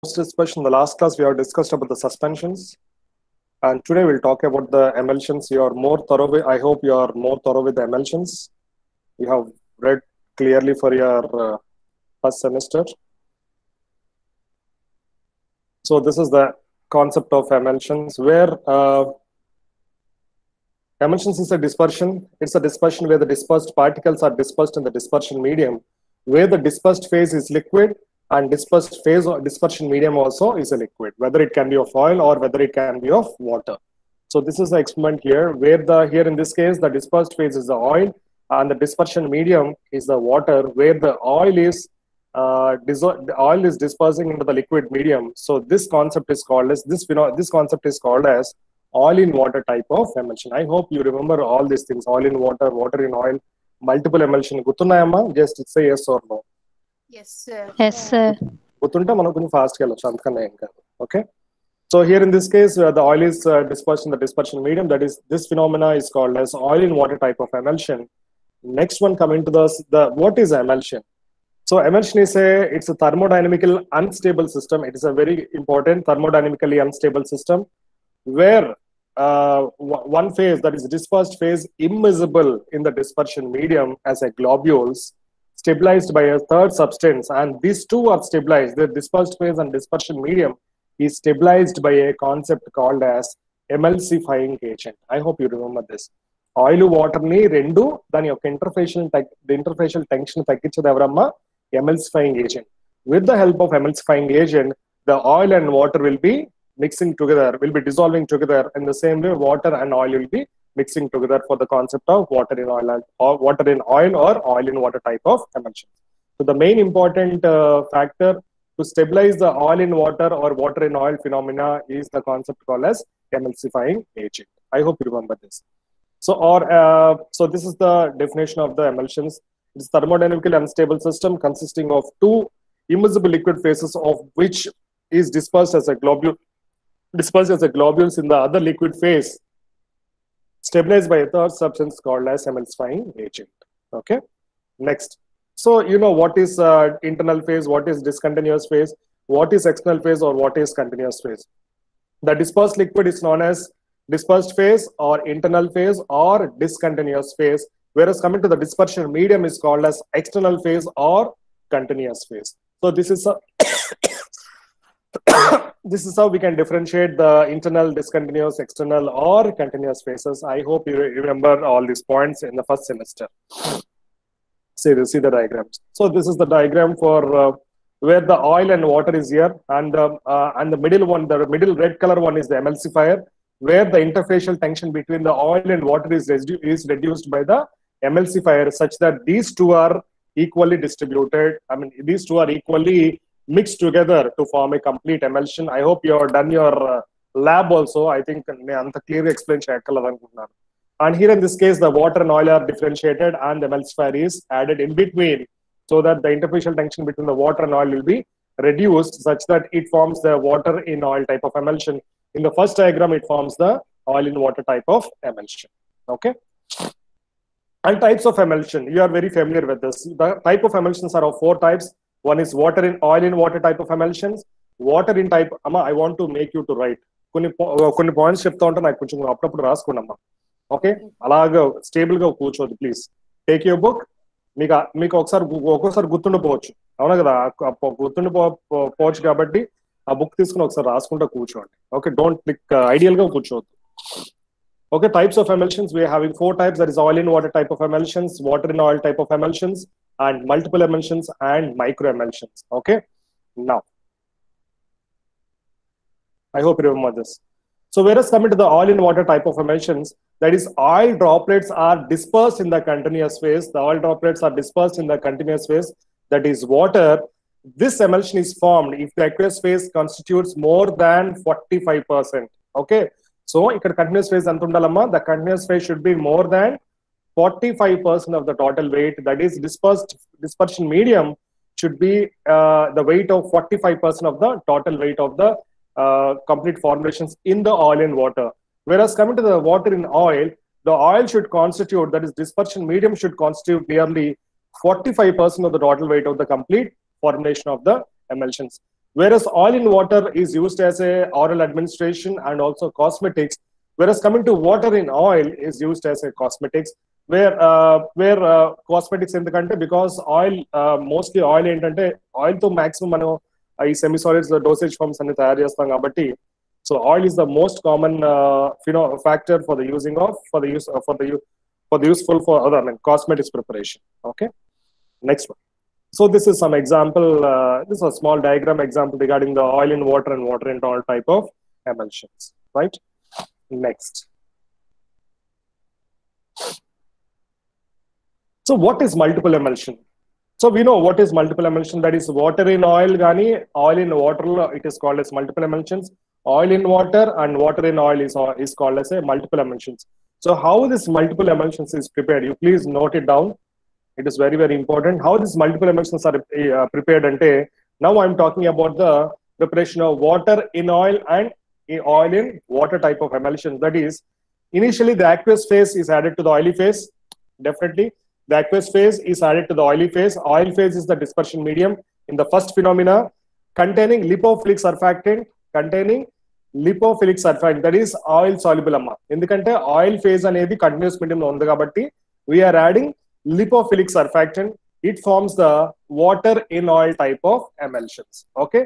Discussion. In the last class, we have discussed about the suspensions, and today we'll talk about the emulsions. You are more thorough with, I hope you are more thorough with the emulsions. You have read clearly for your first semester. So this is the concept of emulsions, where emulsions is a dispersion. It's a dispersion where the dispersed particles are dispersed in the dispersion medium, where the dispersed phase is liquid and dispersed phase or dispersion medium also is a liquid, whether it can be of oil or whether it can be of water. So this is the experiment here, where here in this case, the dispersed phase is the oil and the dispersion medium is the water, where the oil is dispersing into the liquid medium. So this concept is called as this concept is called as oil in water type of emulsion. I hope you remember all these things: oil in water, water in oil, multiple emulsion. Gutunayamma? Just say yes or no. Yes, sir. Yes, sir. Gutunta మనం కొంచెం fast గా వెళ్ళొచ్చు అందుకనే ఇంకా okay so here in this case the oil is dispersed in the dispersion medium, that is this phenomena is called as oil in water type of emulsion. Next one, coming to the what is emulsion. So emulsion is it's a thermodynamical unstable system. It is a very important thermodynamically unstable system where one phase, that is dispersed phase, immiscible in the dispersion medium as a globules, stabilized by a third substance, and these two are stabilized. The dispersed phase and dispersion medium is stabilized by a concept called as emulsifying agent. I hope you remember this. Oil water ni rendu dani యొక్క interfacial tension తగ్గించేది ఎవరమ్మా? Emulsifying agent. With the help of emulsifying agent, the oil and water will be mixing together, will be dissolving together. In the same way, water and oil will be mixing together for the concept of water in oil or water in oil or oil in water type of emulsion. So the main important factor to stabilize the oil in water or water in oil phenomena is the concept called as emulsifying agent. I hope you remember this. So this is the definition of the emulsions. It's thermodynamically unstable system consisting of two immiscible liquid phases of which is dispersed as a globules in the other liquid phase, stabilized by a third substance called as emulsifying agent. Okay, next. So you know what is internal phase, what is discontinuous phase, what is external phase, or what is continuous phase. The dispersed liquid is known as dispersed phase or internal phase or discontinuous phase, whereas coming to the dispersion medium is called as external phase or continuous phase. So this is this is how we can differentiate the internal, discontinuous, external, or continuous phases. I hope you remember all these points in the first semester. See the diagrams. So this is the diagram for where the oil and water is here, and the middle one, the middle red color one, is the emulsifier, where the interfacial tension between the oil and water is reduced by the emulsifier, such that these two are equally distributed. I mean, these two are equally mixed together to form a complete emulsion. I hope you have done your lab also. I think anta clear explain cheyagalanukuntunnaru. And here in this case, the water and oil are differentiated and the emulsifier is added in between, so that the interfacial tension between the water and oil will be reduced such that it forms the water in oil type of emulsion. In the first diagram, it forms the oil in water type of emulsion. Okay. And types of emulsion, you are very familiar with this. The type of emulsions are of four types. One is water in oil in water type of emulsions. Water in type, amma, I want to make you to write కొన్ని points చెప్తా ఉంటే నాకు కొంచెం అప్పుడప్పుడు రాసుకోండి. Okay, అలాగా stable గా కూర్చోదు please. Take your book. మీకు ఒక్కొక్కసారి గుర్తుండిపోవచ్చు, అవునా కదా? గుర్తుండిపోవచ్చు కాబట్టి ఆ బుక్ తీసుకుని ఒకసారి రాసుకుంటూ కూర్చోండి. ఓకే, డోంట్ క్లిక్, ఐడియల్ గా కూర్చోవద్దు. Okay, types of emulsions, we are having four types. That is oil in water type of emulsions, water in oil type of emulsions, and multiple emulsions and micro emulsions. Okay, now I hope you remember this. So whereas coming to the oil in water type of emulsions, that is oil droplets are dispersed in the continuous phase. The oil droplets are dispersed in the continuous phase, that is water. This emulsion is formed if the aqueous phase constitutes more than 45%. Okay. So, ఇక్కడ continuous phase ఎంత ఉండాలమ్మా? The continuous phase should be more than 45% of the total weight. That is, dispersion medium should be the weight of 45% of the total weight of the complete formulations in the oil and water. Whereas coming to the water in oil, the oil should constitute, that is, dispersion medium should constitute nearly 45% of the total weight of the complete formulation of the emulsions. Whereas oil in water is used as a oral administration and also cosmetics. Whereas coming to water in oil is used as a cosmetics. Where cosmetics in the country, because oil mostly oil ఏంటంటే oil తో maximum మనం ఈ semi solids dosage forms అన్ని తయారు చేస్తాం కాబట్టి so oil is the most common factor for the using of for the useful for other cosmetics preparation. Okay, next one. So this is some example. This is a small diagram example regarding the oil in water and water in oil type of emulsions. Right. Next. So what is multiple emulsion? So we know what is multiple emulsion. That is water in oil, gani oil in water. It is called as multiple emulsions. Oil in water and water in oil is called as a multiple emulsions. So how this multiple emulsions is prepared? You please note it down. It is very, very important. How these multiple emulsions are prepared. Now I'm talking about the preparation of water in oil and oil in water type of emulsion. That is, initially the aqueous phase is added to the oily phase. Definitely, the aqueous phase is added to the oily phase. Oil phase is the dispersion medium in the first phenomena containing lipophilic surfactant. That is oil soluble amma. Endukante oil phase anedi continuous medium lo undi kabatti we are adding lipophilic surfactant. It forms the water in oil type of emulsions. Okay,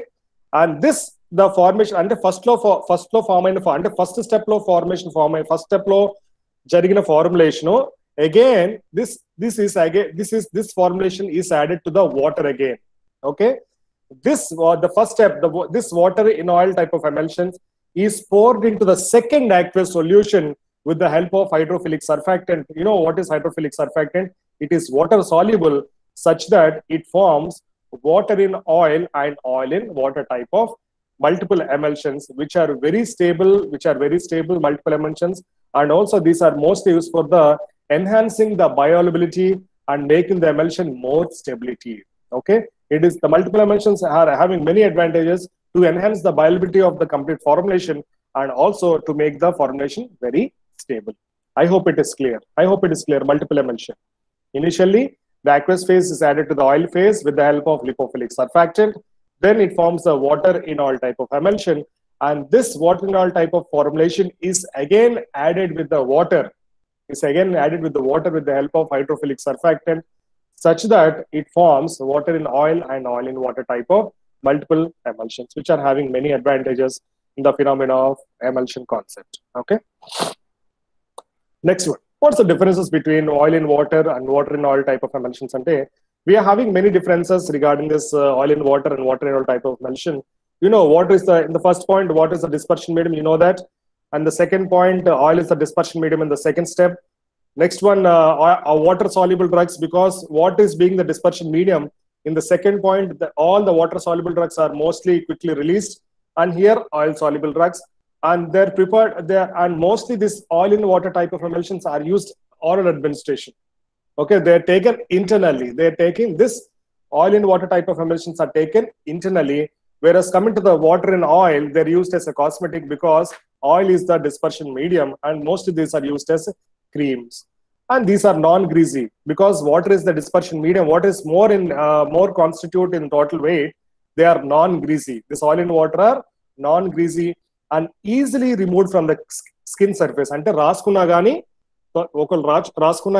and this the formation and the first law form and first step law formation first step law jarigina formulation again this formulation is added to the water again. Okay, this the first step this water in oil type of emulsions is poured into the second aqueous solution with the help of hydrophilic surfactant. You know what is hydrophilic surfactant? It is water soluble such that it forms water in oil and oil in water type of multiple emulsions, which are very stable multiple emulsions. And also these are mostly used for the enhancing the bioavailability and making the emulsion more stability. Okay, it is the multiple emulsions are having many advantages to enhance the bioavailability of the complete formulation and also to make the formulation very stable. I hope it is clear. Multiple emulsion. Initially, the aqueous phase is added to the oil phase with the help of lipophilic surfactant. Then it forms the water in oil type of emulsion. And this water in oil type of formulation is again added with the water. With the help of hydrophilic surfactant, such that it forms water in oil and oil in water type of multiple emulsions, which are having many advantages in the phenomena of emulsion concept. Okay. Next one. What's the differences between oil in water and water in oil type of emulsions? We are having many differences regarding this oil in water and water in oil type of emulsion. You know what is in the first point, what is the dispersion medium? You know that. And the second point, oil is the dispersion medium in the second step. Next one, water soluble drugs, because what is being the dispersion medium in the second point, all the water soluble drugs are mostly quickly released, and here oil soluble drugs, and they're prepared there. And mostly this oil in water type of emulsions are used oral administration. Okay, they're taken internally. They're taking this oil in water type of emulsions are taken internally, whereas coming to the water in oil, they're used as a cosmetic because oil is the dispersion medium, and most of these are used as creams. And these are non-greasy because water is the dispersion medium. What is more constitute in total weight? They are non-greasy. This oil in water are non-greasy and easily removed from the skin surface. అంటే రాసుకున్నా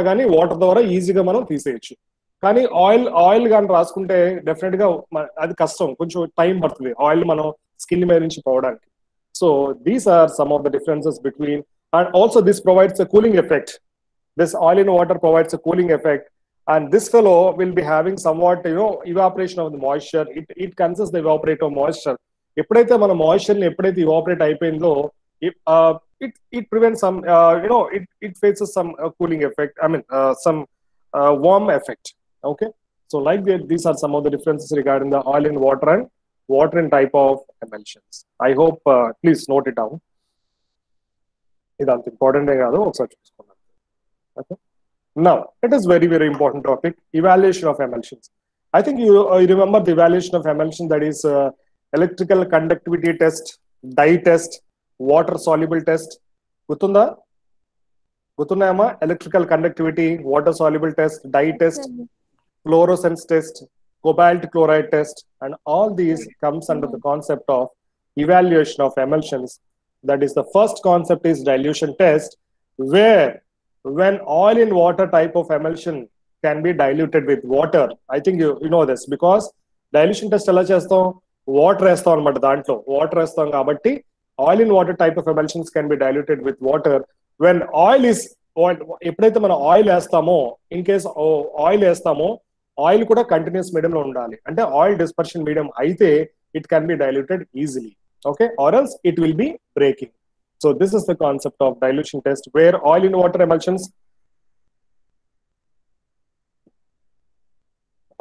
కానీ water ద్వారా ఈజీగా మనం తీసేయచ్చు. కానీ oil కానీ రాసుకుంటే డెఫినెట్ గా అది కష్టం, కొంచెం టైం పడుతుంది ఆయిల్ మనం స్కిన్ మీద నుంచి పోవడానికి. So these are some of the differences between. And also this provides a cooling effect. This oil in water provides a cooling effect, and this fellow will be having somewhat evaporation of the moisture. It consists the evaporate of moisture. ఎప్పుడైతే మన moisture ని ఎప్పుడైతే evaporate అయిపోయిందో it prevents some it faces some cooling effect, some warm effect. Okay, so like that, these are some of the differences regarding the oil in water and water in type of emulsions. I hope please note it down. ఇదంత important కాదు, ఒకసారి చూసుకున్నాం. Okay. Now, it is very, very important topic, evaluation of emulsions. I think you remember the evaluation of emulsion, that is electrical conductivity test, dye test, water soluble test. Gutunayama, electrical conductivity, water soluble test, dye test, fluorescence test, cobalt chloride test, and all these comes under the concept of evaluation of emulsions. That is, the first concept is dilution test, where when oil in water type of emulsion can be diluted with water. I think you know this, because dilution test ఎలా చేస్తాం, water వేస్తాం అనమాట. దాంట్లో water వేస్తాం కాబట్టి oil in water type of emulsions can be diluted with water. when oil is ఎప్పుడైతే మనం oil వేస్తామో, ఇన్ కేస్ ఆయిల్ వేస్తామో, ఆయిల్ కూడా కంటిన్యూస్ మీడియం లో ఉండాలి. అంటే ఆయిల్ డిస్పర్షన్ మీడియం అయితే it can be diluted easily, okay, or else it will be breaking. So this is the concept of dilution test, where oil in water emulsions,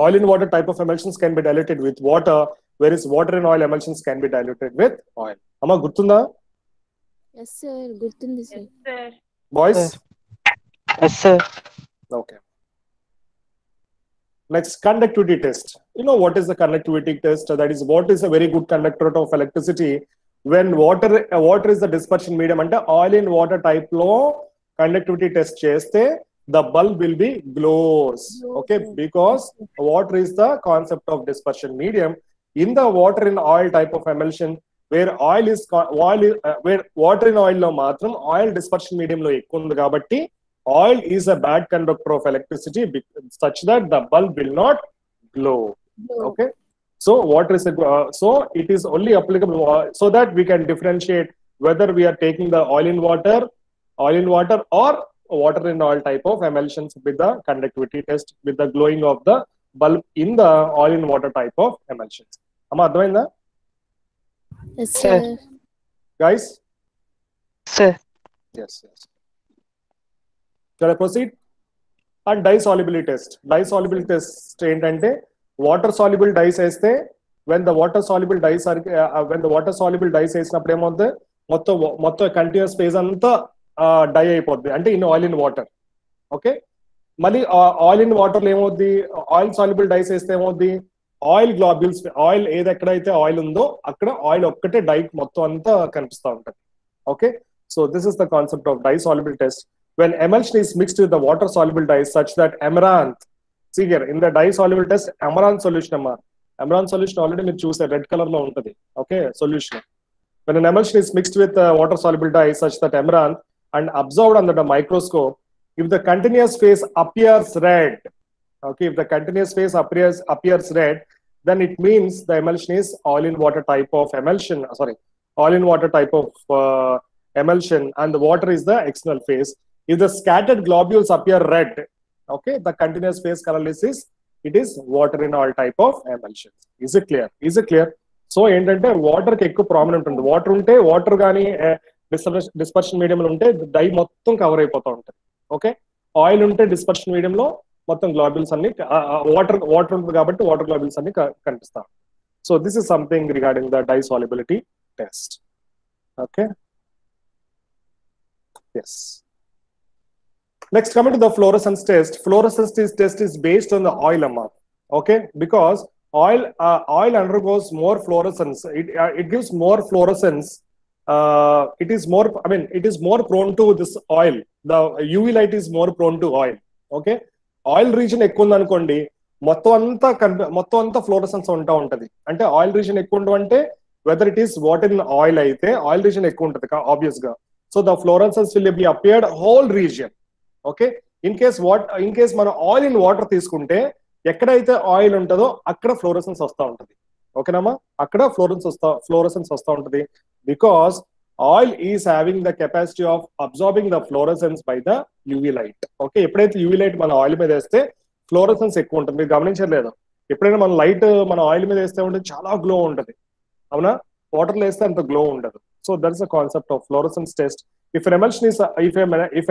oil in water type of emulsions can be diluted with water, whereas water in oil emulsions can be diluted with oil. Amma gurtunda? Yes sir, gurtundi sir. Yes, sir. Boys? Yes, sir. Okay. Next, conductivity test. You know what is the conductivity test? That is, what is a very good conductor of electricity? When water is the dispersion medium, ante oil in water type lo conductivity test cheste, the bulb will be glows. Okay, because water is the concept of dispersion medium. In the water in oil type of emulsion, where where water in oil lo matram oil dispersion medium lo ekkundi kabatti oil is a bad conductor of electricity such that the bulb will not glow. Okay, so water is so it is only applicable so that we can differentiate whether we are taking the oil in water or water in oil type of emulsions with the conductivity test, with the glowing of the bulb in the oil in water type of emulsions. Amma advainda? Yes sir. Guys? Sir. Yes. Shall I proceed? And dye solubility test. Dye solubility test ఏంటంటే water soluble dyes వేస్తే when the water soluble dyes వేసినప్పుడు ఏమవుతుంది, మొత్తం continuous phase అంతా dye అయిపోద్ది, అంటే in oil in water. Okay, మళ్ళీ oil in water లో ఏమవుద్ది, ఆయిల్ సాల్యుబుల్ డైస్ వేస్తే ఏమవుద్ది, ఆయిల్ గ్లోబ్యూల్స్, ఆయిల్ ఎక్కడైతే ఆయిల్ ఉందో అక్కడ ఆయిల్ ఒక్కటే డై మొత్తం అంతా కనిపిస్తూ ఉంటుంది. Okay, so this is the concept of dye soluble test. when emulsion is mixed with the water soluble dyes such that amaranth, see here in the dye soluble test, amaranth solution already మీరు చూసే red colour లో ఉంటుంది. Okay, solution. when an emulsion is mixed with water soluble dyes such that amaranth and observed under the microscope, if the continuous phase appears red, okay, if the continuous phase appears red, then it means the emulsion is oil in water type of emulsion, emulsion, and the water is the external phase. If the scattered globules appear red, okay, the continuous phase colorless it is water in oil type of emulsion. Is it clear? So ఏంటంటే water కి ఎక్కువ prominent ఉంది. Water ఉంటే, water కానీ dispersion medium లో ఉంటే die మొత్తం cover అయిపోతూ ఉంటుంది. ఓకే, ఆయిల్ ఉంటే డిస్పర్షన్ మీడియం లో మొత్తం గ్లోబ్యూల్స్ అన్ని, వాటర్ ఉంటుంది కాబట్టి వాటర్ గ్లోబ్యూల్స్ అన్ని కనిపిస్తాయి. So this is something regarding the dye solubility test. Okay, yes. Next, coming to the fluorescence test. Fluorescence test is based on the oil amount. Okay, because oil undergoes more fluorescence. It gives more fluorescence. It is more prone to this oil. The UV light is more prone to oil. Okay, oil region ఎక్కువ ఉంది అనుకోండి, మొత్తం అంతా fluorescence ఉంటా ఉంటది. అంటే oil region ఎక్కువ ఉండవంటే whether it is water in oil అయితే ఆయిల్ రీజన్ ఎక్కువ ఉంటది ఆబ్వియస్ గా. So the fluorescence will be appeared whole region. Okay, in case మనం ఆయిల్ ఇన్ వాటర్ తీసుకుంటే ఎక్కడైతే ఆయిల్ ఉంటుందో అక్కడ ఫ్లోరసెన్స్ వస్తూ ఉంటది. ఓకేనమ్మా, అక్కడ ఫ్లోరసెన్స్ వస్తూ ఉంటది because oil is having the capacity of absorbing the fluorescence by the UV light. Okay, ఎప్పుడైతే యూవీ లైట్ మన ఆయిల్ మీద వేస్తే ఫ్లోరసెన్స్ ఎక్కువ ఉంటుంది. మీరు గమనించలేదు, ఎప్పుడైనా మన లైట్ మన ఆయిల్ మీద వేస్తే ఉంటే చాలా గ్లో ఉంటుంది, అవునా? వాటర్ లో వేస్తే అంత గ్లో ఉండదు. So that is the concept of fluorescence test. If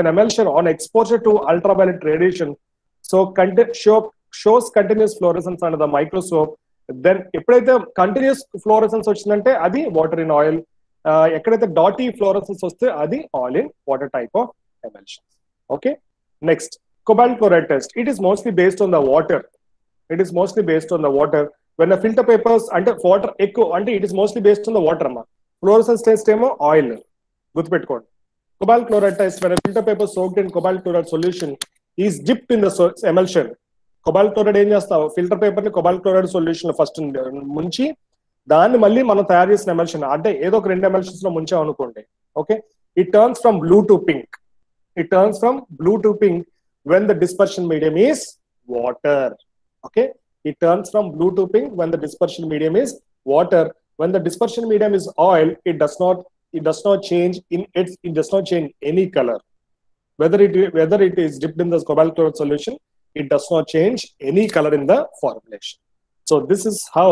an emulsion on exposure to ultraviolet radiation shows continuous fluorescence under the microscope, then ఎప్పుడైతే కంటిన్యూస్ ఫ్లోరసెన్స్ వచ్చిందంటే అది వాటర్ ఇన్ ఆయిల్. ఎక్కడైతే డాటీ ఫ్లోరసెన్స్ వస్తే అది oil in water type of emulsion. Okay, next, cobalt chloride test. It is mostly based on the water. When the filter papers అంటే water ఎక్కువ అంటే it is mostly based on the water అమ్మా. Fluorescence test ఏమో oil, గుర్తుపెట్టుకోండి. Cobalt chloride test, when a filter paper soaked in cobalt chloride solution is dipped in the emulsion, cobalt chloride ఏం చేస్తావు, filter paper ని cobalt chloride solution first ముంచి దాన్ని మళ్ళీ మనం తయారు చేసిన ఎమల్షన్ అంటే ఏదో ఒక 2 ఎమల్షన్స్ లో ముంచాం అనుకోండి. Okay, it turns from blue to pink. It turns from blue to pink when the dispersion medium is water. Okay, it turns from blue to pink when the dispersion medium is water. When the dispersion medium is oil, it does not change it does not change any color. Whether it is dipped in the cobalt chloride solution, it does not change any color in the formulation. So this is how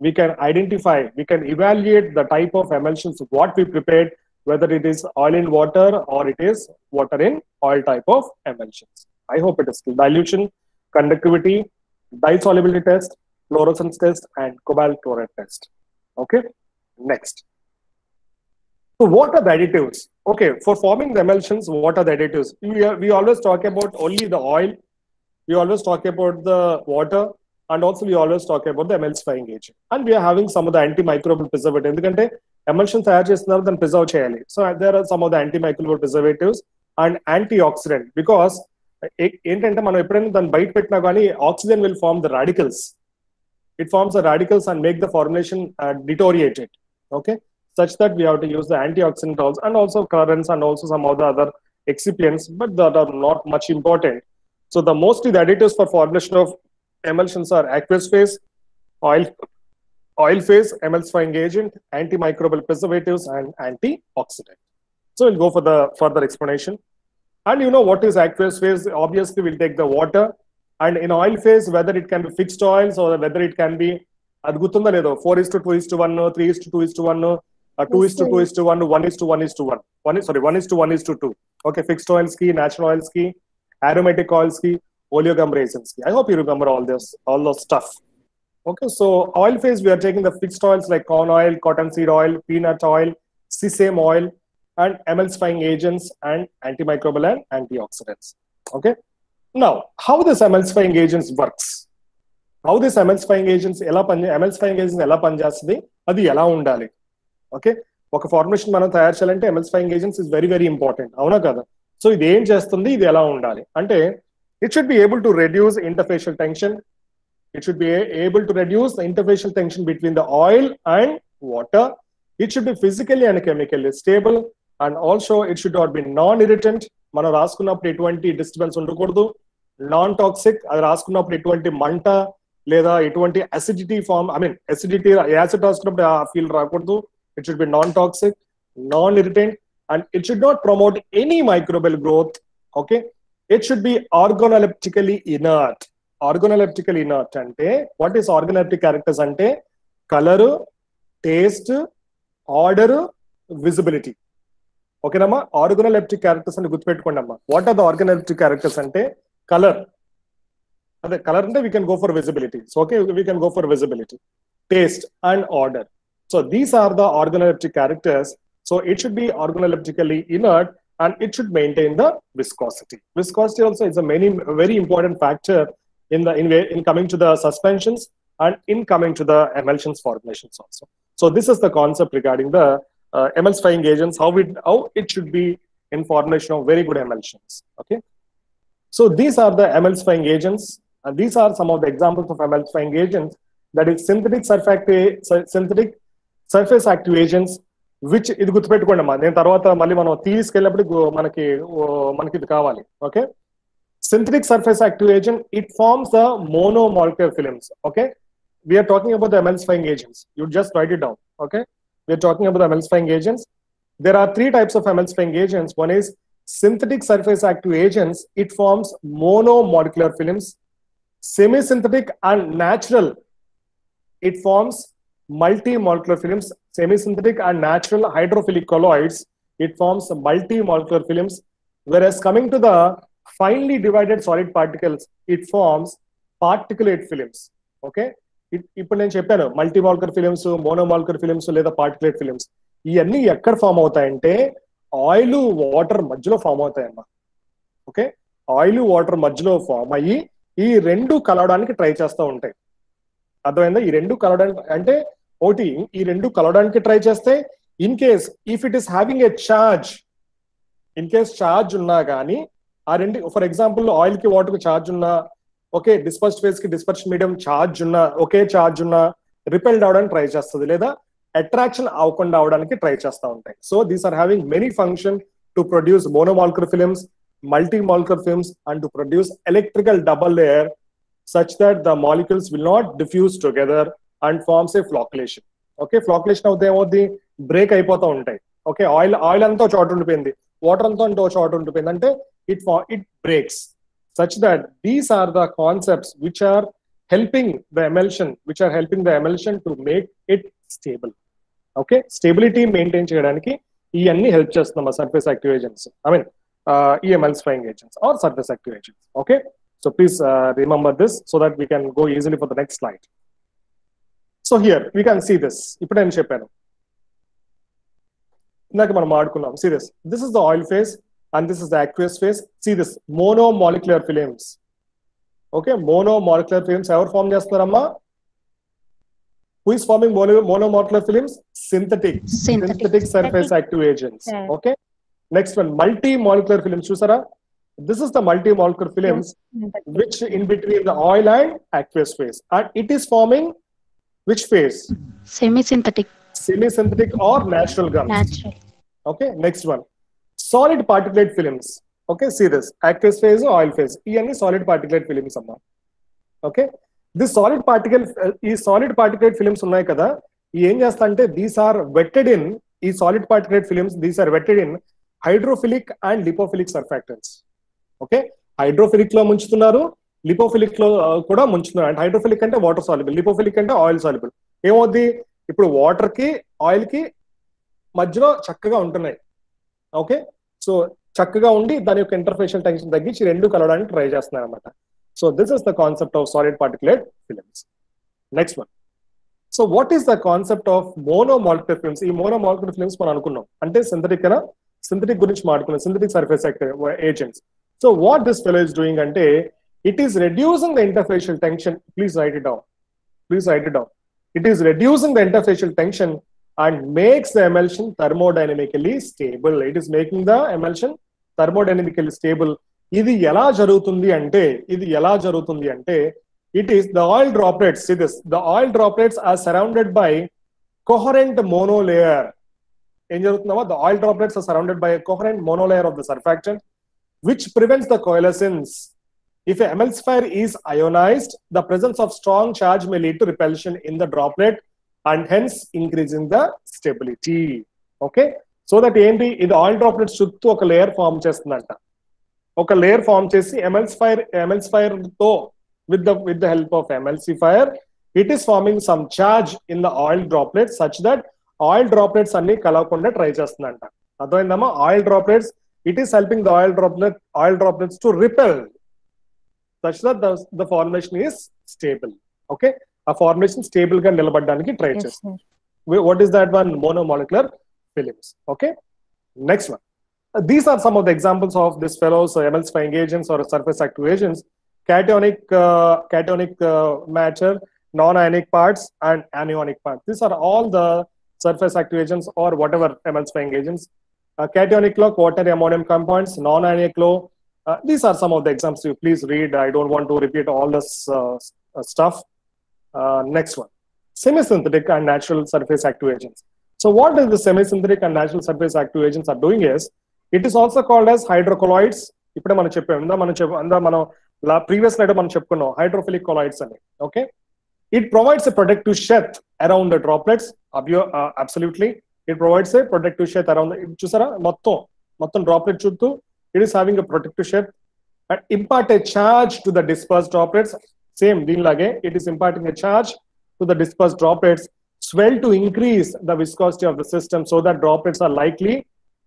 we can identify, we can evaluate the type of emulsions what we prepared, whether it is oil in water or it is water in oil type of emulsions. I hope it is clear. Dilution, conductivity, dye-solubility test, fluorescence test, and cobalt chloride test. Okay, next. So what are the additives? Okay, for forming the emulsions, what are the additives? We always talk about only the oil, we always talk about the water, and also we always talk about the emulsifying agent. And we are having some of the antimicrobial preservatives. ఎందుకంటే emulsion తయారు చేస్తున్నారు, దాన్ని preserve చేయాలి. So there are some of the antimicrobial preservatives and antioxidant, because ఏంటంటే మనం ఎప్పుడైనా దాన్ని బయట పెట్టినా కానీ oxygen will form the radicals. It forms the radicals and make the formulation deteriorated. Okay, such that we have to use the antioxidant also, and also colorants and also some of the other excipients, but that are not much important. So the mostly the additives for formulation of emulsions are aqueous phase, oil phase, emulsifying agent, antimicrobial preservatives, and antioxidant. So we'll go for the further explanation. And you know what is aqueous phase? Obviously, we'll take the water. And in oil phase, whether it can be fixed oils or whether it can be 4:2:1, 3:2:1, 2:2:1, 1:1:1. 1:1:2. Okay, fixed oils ki, natural oils ki, aromatic oils ki, oleogum resins ki. I hope you remember all those stuff. Okay, so oil phase, we are taking the fixed oils like corn oil, cottonseed oil, peanut oil, sesame oil, and emulsifying agents and antimicrobial and antioxidants. Okay, now how this emulsifying agents works? How this emulsifying agents ఎలా పనిచేస్తుంది, అది ఎలా ఉండాలి? Okay, ఒక formulation మనం తయారు చేయాలంటే emulsifying agents is very very important, అవునా కదా? సో ఇది ఏం చేస్తుంది, ఇది ఎలా ఉండాలి అంటే, it should be able to reduce interfacial tension. It should be able to reduce the interfacial tension between the oil and water. It should be physically and chemically stable, and also it should not be non-irritant. మనం రాసుకున్నప్పుడు ఎటువంటి disturbance ఉండకూడదు. Non toxic, అది రాసుకున్నప్పుడు ఎటువంటి మంట లేదా ఎటువంటి acidity form, acidity acid రాసుకున్నప్పుడు ఆ ఫీల్ రాకూడదు. It should be non toxic, non irritant, and it should not promote any microbial growth. Okay, it should be organoleptically inert. Organoleptical inert అంటే, వాట్ ఈస్ ఆర్గానోలెప్టిక్ క్యారెక్టర్స్ అంటే colour, taste, odour, visibility. ఓకేనమ్మా, organoleptic characters అని గుర్తుపెట్టుకోండి అమ్మా. What are the organoleptic characters అంటే colour, అదే colour అంటే we can go for visibility. So okay, we can go for visibility, taste and odour. So these are the organoleptic characters. So it should be organoleptically inert and it should maintain the viscosity. Viscosity also is a very important factor in coming to the suspensions and in coming to the emulsions formulations also. So this is the concept regarding the emulsifying agents, how it should be in formulation of very good emulsions. Okay, so these are the emulsifying agents, and these are some of the examples of emulsifying agents. That is synthetic surface active agents, which ఇది గుర్తుపెట్టుకోండి అమ్మా. నేను తర్వాత మళ్ళీ మనం తీసుకెళ్ళినప్పుడు మనకి ఇది కావాలి. Okay, synthetic surface active agent, it forms the monomolecular films. Okay, we are talking about the emulsifying agents. You just write it down. Okay, we are talking about the emulsifying agents. There are 3 types of emulsifying agents. One is synthetic surface active agents. It forms monomolecular films. Semi-synthetic and natural, it forms multi-molecular films. Semi-synthetic and natural hydrophilic colloids, it forms multi-molecular films. Whereas coming to the finely divided solid particles, it forms particulate films. Okay, ఇప్పుడు నేను చెప్పాను మల్టీమాలిక్యులర్ films, మోనోమాలిక్యులర్ films లేదా particulate films. ఇవన్నీ ఎక్కడ form అవుతాయంటే oil water మధ్యలో form అవుతాయమ్మా. Okay, oil water మధ్యలో form అయ్యి ఈ 2 కలవడానికి ట్రై చేస్తూ ఉంటాయి. అర్థమైందా? ఈ 2 కలవడానికి అంటే ఒకటి, ఈ 2 కలవడానికి ట్రై చేస్తే in case if it is having a charge, in case charge ఉన్నా కానీ ఆ 2, ఫర్ ఎగ్జాంపుల్ ఆయిల్ కి వాటర్ కి చార్జ్ ఉన్నా ఓకే డిస్పర్స్డ్ ఫేజ్ కి డిస్పర్షన్ మీడియం చార్జ్ ఉన్న ఒకే చార్జ్ ఉన్న రిపెల్డ్ అవడానికి ట్రై చేస్తుంది, లేదా అట్రాక్షన్ అవ్వకుండా అవడానికి ట్రై చేస్తూ ఉంటాయి. So these are having many function to produce monomolecular films, multi-molecular films, and to produce electrical double layer such that the molecules will not diffuse together and forms a flocculation. Okay, flocculation అవుతే ఏమవుతుంది, break అయిపోతూ ఉంటాయి. Okay, oil అంతా చోట ఉండిపోయింది, water అంతా ఇంకో చోట ఉండిపోయింది అంటే it breaks. such that these are the concepts which are helping the emulsion to make it stable. Okay, stability maintain చేయడానికి ఇవన్నీ హెల్ప్ చేస్తున్నాం surface active agents, emulsifying agents or surface active agents. Okay, so please remember this so that we can go easily for the next slide. So here we can see this. ఇప్పుడు నేను చెప్పాను, ఇందాక మనం ఆడుకున్నాం. See this. This is the oil phase and this is the aqueous phase. See this, monomolecular films. Okay, monomolecular films ఎవరు form చేస్తున్నారమ్మా? Who is forming monomolecular films? Synthetic surface active agents. Okay, next one, multi-molecular films. Chusara, this is the multi-molecular films which in between the oil and aqueous phase, and it is forming which phase? Semi-synthetic or natural gums. Okay, next one, solid particulate films. Okay, see this, aqueous phase or oil phase, any solid particulate films amma. Okay, this solid particulate films ఉన్నాయి కదా, ఏం చేస్తా అంటే these are wetted in, ఈ solid particulate films, these are wetted in hydrophilic and lipophilic surfactants. Okay, hydrophilic లో ముంచుతున్నారు, lipophilic లో కూడా ముంచుతున్నారు. అంటే హైడ్రోఫిలిక్ అంటే వాటర్ సాల్యుబుల్, లిపోఫిలిక్ అంటే ఆయిల్ సాల్యుబుల్. ఏమవుద్ది, ఇప్పుడు వాటర్ కి ఆయిల్ కి మధ్యలో చక్కగా ఉంటున్నాయి. ఓకే, సో చక్కగా ఉండి దాని యొక్క ఇంటర్ఫేషియల్ టెన్షన్ తగ్గించి రెండు కలవడానికి ట్రై చేస్తున్నారు అనమాట. So this is the concept of solid particulate films. Next one, so what is the concept of monomolecular films? ఈ మోనోమాలిక్యులర్ ఫిలిమ్స్ మనం అనుకున్నాం అంటే సింథటిక్ గురించి మాట్లాడుకున్నాం, synthetic surface active agents. So what this fellow is doing అంటే it is reducing the interfacial tension. Please write it down. It is reducing the interfacial tension and makes the emulsion thermodynamically stable. It is making the emulsion thermodynamically stable. ఇది ఎలా జరుగుతుంది అంటే it is the oil droplets. See this, the oil droplets are surrounded by coherent monolayer. ఏం జరుగుతుందమ్మా, the oil droplets are surrounded by a coherent monolayer of the surfactant which prevents the coalescence. If an emulsifier is ionized, the presence of strong charge may lead to repulsion in the droplet and hence increasing the stability. Okay, so that ఏంటి, ఇది oil droplets చుట్టూ ఒక layer form చేస్తుందంట. ఒక layer form చేసి emulsifier తో with the help of emulsifier, it is forming some charge in the oil droplets such that oil droplets అన్ని కలవకుండా ట్రై చేస్తుందంట. అర్థమైందమ్మా? Oil droplets, it is helping the oil droplets to repel such that the formation is stable. Okay, a formation stable ga nilabaddaniki try chestunnaru. What is that one? Monomolecular films. Okay, next one, these are some of the examples of this fellows emulsifying agents or surface active agents: cationic matter, non-ionic parts and anionic parts. These are all the surface active agents or whatever emulsifying agents. Cationic law, quaternary ammonium compounds. Non-ionic law, these are some of the examples. You please read. I don't want to repeat all this stuff. Next one, semi-synthetic and natural surface active agents. So what is the semi-synthetic and natural surface active agents are doing is, it is also called as hydrocolloids. ఇప్పుడే మనం చెప్పాము, previous slide మనం చెప్పుకున్నాం hydrophilic colloids అని. Okay, it provides a protective sheath around the droplets. Absolutely, it provides a protective sheath around the, చూసారా, మొత్తం droplet చుట్టూ it is having a protective sheath and impart a charge to the dispersed droplets. Same దీనిలాగే, it is imparting a charge to the dispersed droplets, swell to increase the viscosity of the system so that droplets are likely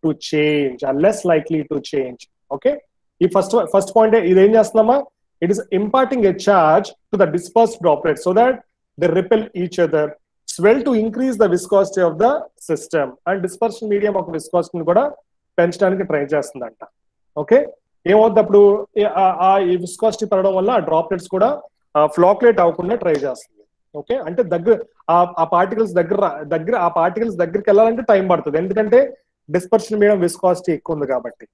to change, are less likely to change. Okay, ఈ first point ఇది ఏం చేస్తున్నామా, it is imparting a charge to the dispersed droplets so that they repel each other, swell to increase the viscosity of the system, and dispersion medium of viscosity కూడా పెంచడానికి try చేస్తుందంట. Okay, ఏమవుతుంది అప్పుడు, ఈ viscosity పెరగడం వల్ల ఆ droplets కూడా ఫ్లాక్యులేట్ అవ్వకుండా ట్రై చేస్తుంది. ఓకే, అంటే ఆ పార్టికల్స్ దగ్గరికి వెళ్ళాలంటే టైం పడుతుంది, ఎందుకంటే డిస్పర్షన్ మీడియం విస్కాసిటీ ఎక్కువ ఉంది కాబట్టి.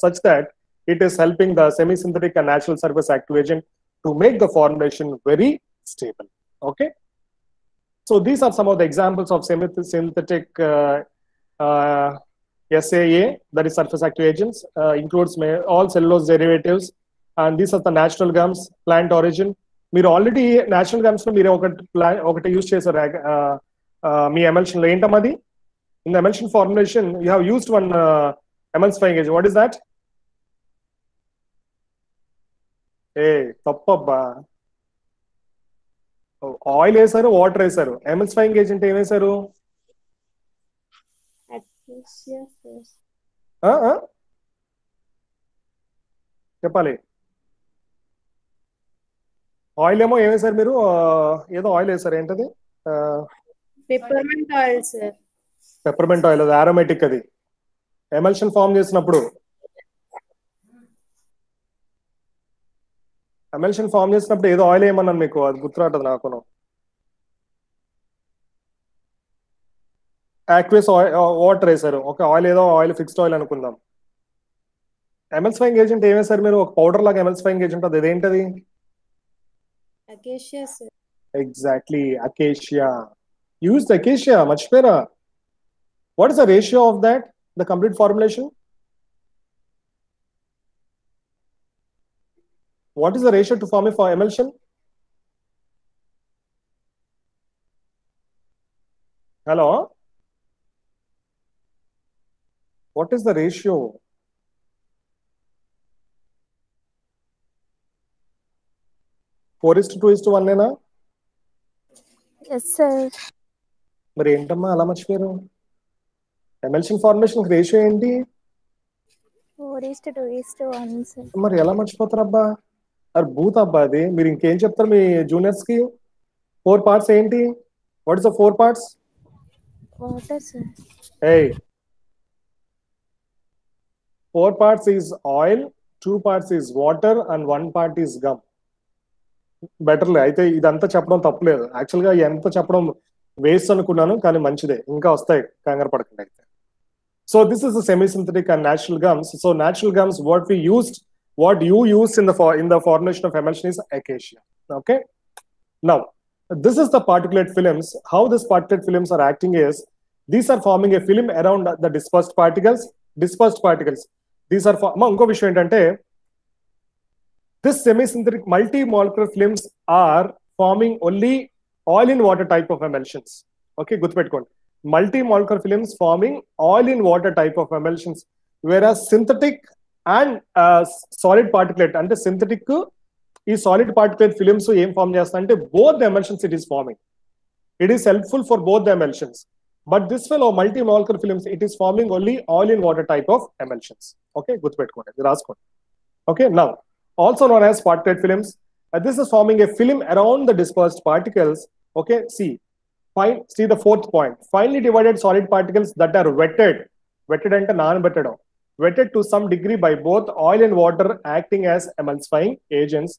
Such that it is helping the semi-synthetic and natural surface active agent to make the formulation very stable. Okay, so these are some of the examples of synthetic SAA, that is surface active agents, includes all cellulose derivatives, and these are the natural gums, plant origin. మీరు already natural gums లో మీరు ఒకటి use చేశారు మీ emulsion లో. ఏంటమ్మా అది? In the emulsion formulation you have used one emulsifying agent. What is that? ఏ తప్పబ్బా, ఆయిల్ వేసారు, వాటర్ వేసారు, ఎమల్సిఫైయింగ్ ఏజెంట్ ఏం వేసారు? చెప్పాలి. ఆయిల్ ఏమో ఏం వేసారు మీరు? ఏదో ఆయిల్ వేసారు, ఏంటది? Peppermint oil sir. Peppermint oil, అది ఆరోమేటిక్. అది ఎమల్షన్ ఫామ్ చేసినప్పుడు ఏదో ఆయిల్ ఏమన్నాను మీకు, అది గుర్తురాటది నాకు. యాక్వేస్ వాటర్ వేసారు, ఒక ఆయిల్, ఏదో ఆయిల్ ఫిక్స్డ్ ఆయిల్ అనుకుందాం. ఎమల్సిఫైయింగ్ ఏజెంట్ ఏం వేసారు మీరు? ఒక పౌడర్ లాగా ఎమల్సిఫైయింగ్ ఏజెంట్, అది ఏంటది? Acacia sir. Exactly, acacia. Use acacia, మర్చిపోయారా? What is the ratio of that, the complete formulation? What is the ratio to form a emulsion? Hello, what is the ratio? Four is to 2:1 నేనా? Yes sir. మరి ఏంటమ్మా అలా మర్చిపోయారు? Emulsion formation ratio ఏంటి? 4:2:1 sir. మరి ఎలా మర్చిపోతారబ్బా? అరే భూత అబ్బా అది. మీరు ఇంకేం చెప్తారు మీ జూనియర్స్ కి? 4 parts ఏంటి? What is the 4 parts? Water sir. Hey, 4 parts is oil, 2 parts is water, and 1 part is gum. బెటర్లే. అయితే ఇదంతా చెప్పడం తప్పులేదు. యాక్చువల్గా ఎంత చెప్పడం వేస్ట్ అనుకున్నాను, కానీ మంచిదే, ఇంకా వస్తాయి, కంగారు పడకండి. అయితే so this is the semi-synthetic and natural gums. So natural gums, what you used in the formulation of emulsion is acacia. Okay, now this is the particulate films. How these particulate films are acting is, these are forming a film around the dispersed particles. These are ఇంకో విషయం ఏంటంటే, this semi-synthetic multi-molecular films are forming only oil in water type of emulsions. Okay, గుర్తుపెట్టుకోండి, multi-molecular films forming oil in water type of emulsions, whereas synthetic and solid particulate, అంటే synthetic ఈ solid particulate films ఏం form చేస్తా అంటే both the emulsions it is forming. It is helpful for both the emulsions, but this fellow multi-molecular films, it is forming only oil in water type of emulsions. Okay, గుర్తుపెట్టుకోండి, ఇది రాసుకోండి. Okay, now also known as particulate films, this is forming a film around the dispersed particles. Okay, see the fourth point, finely divided solid particles that are wetted ante naanbettadam, wetted to some degree by both oil and water acting as emulsifying agents.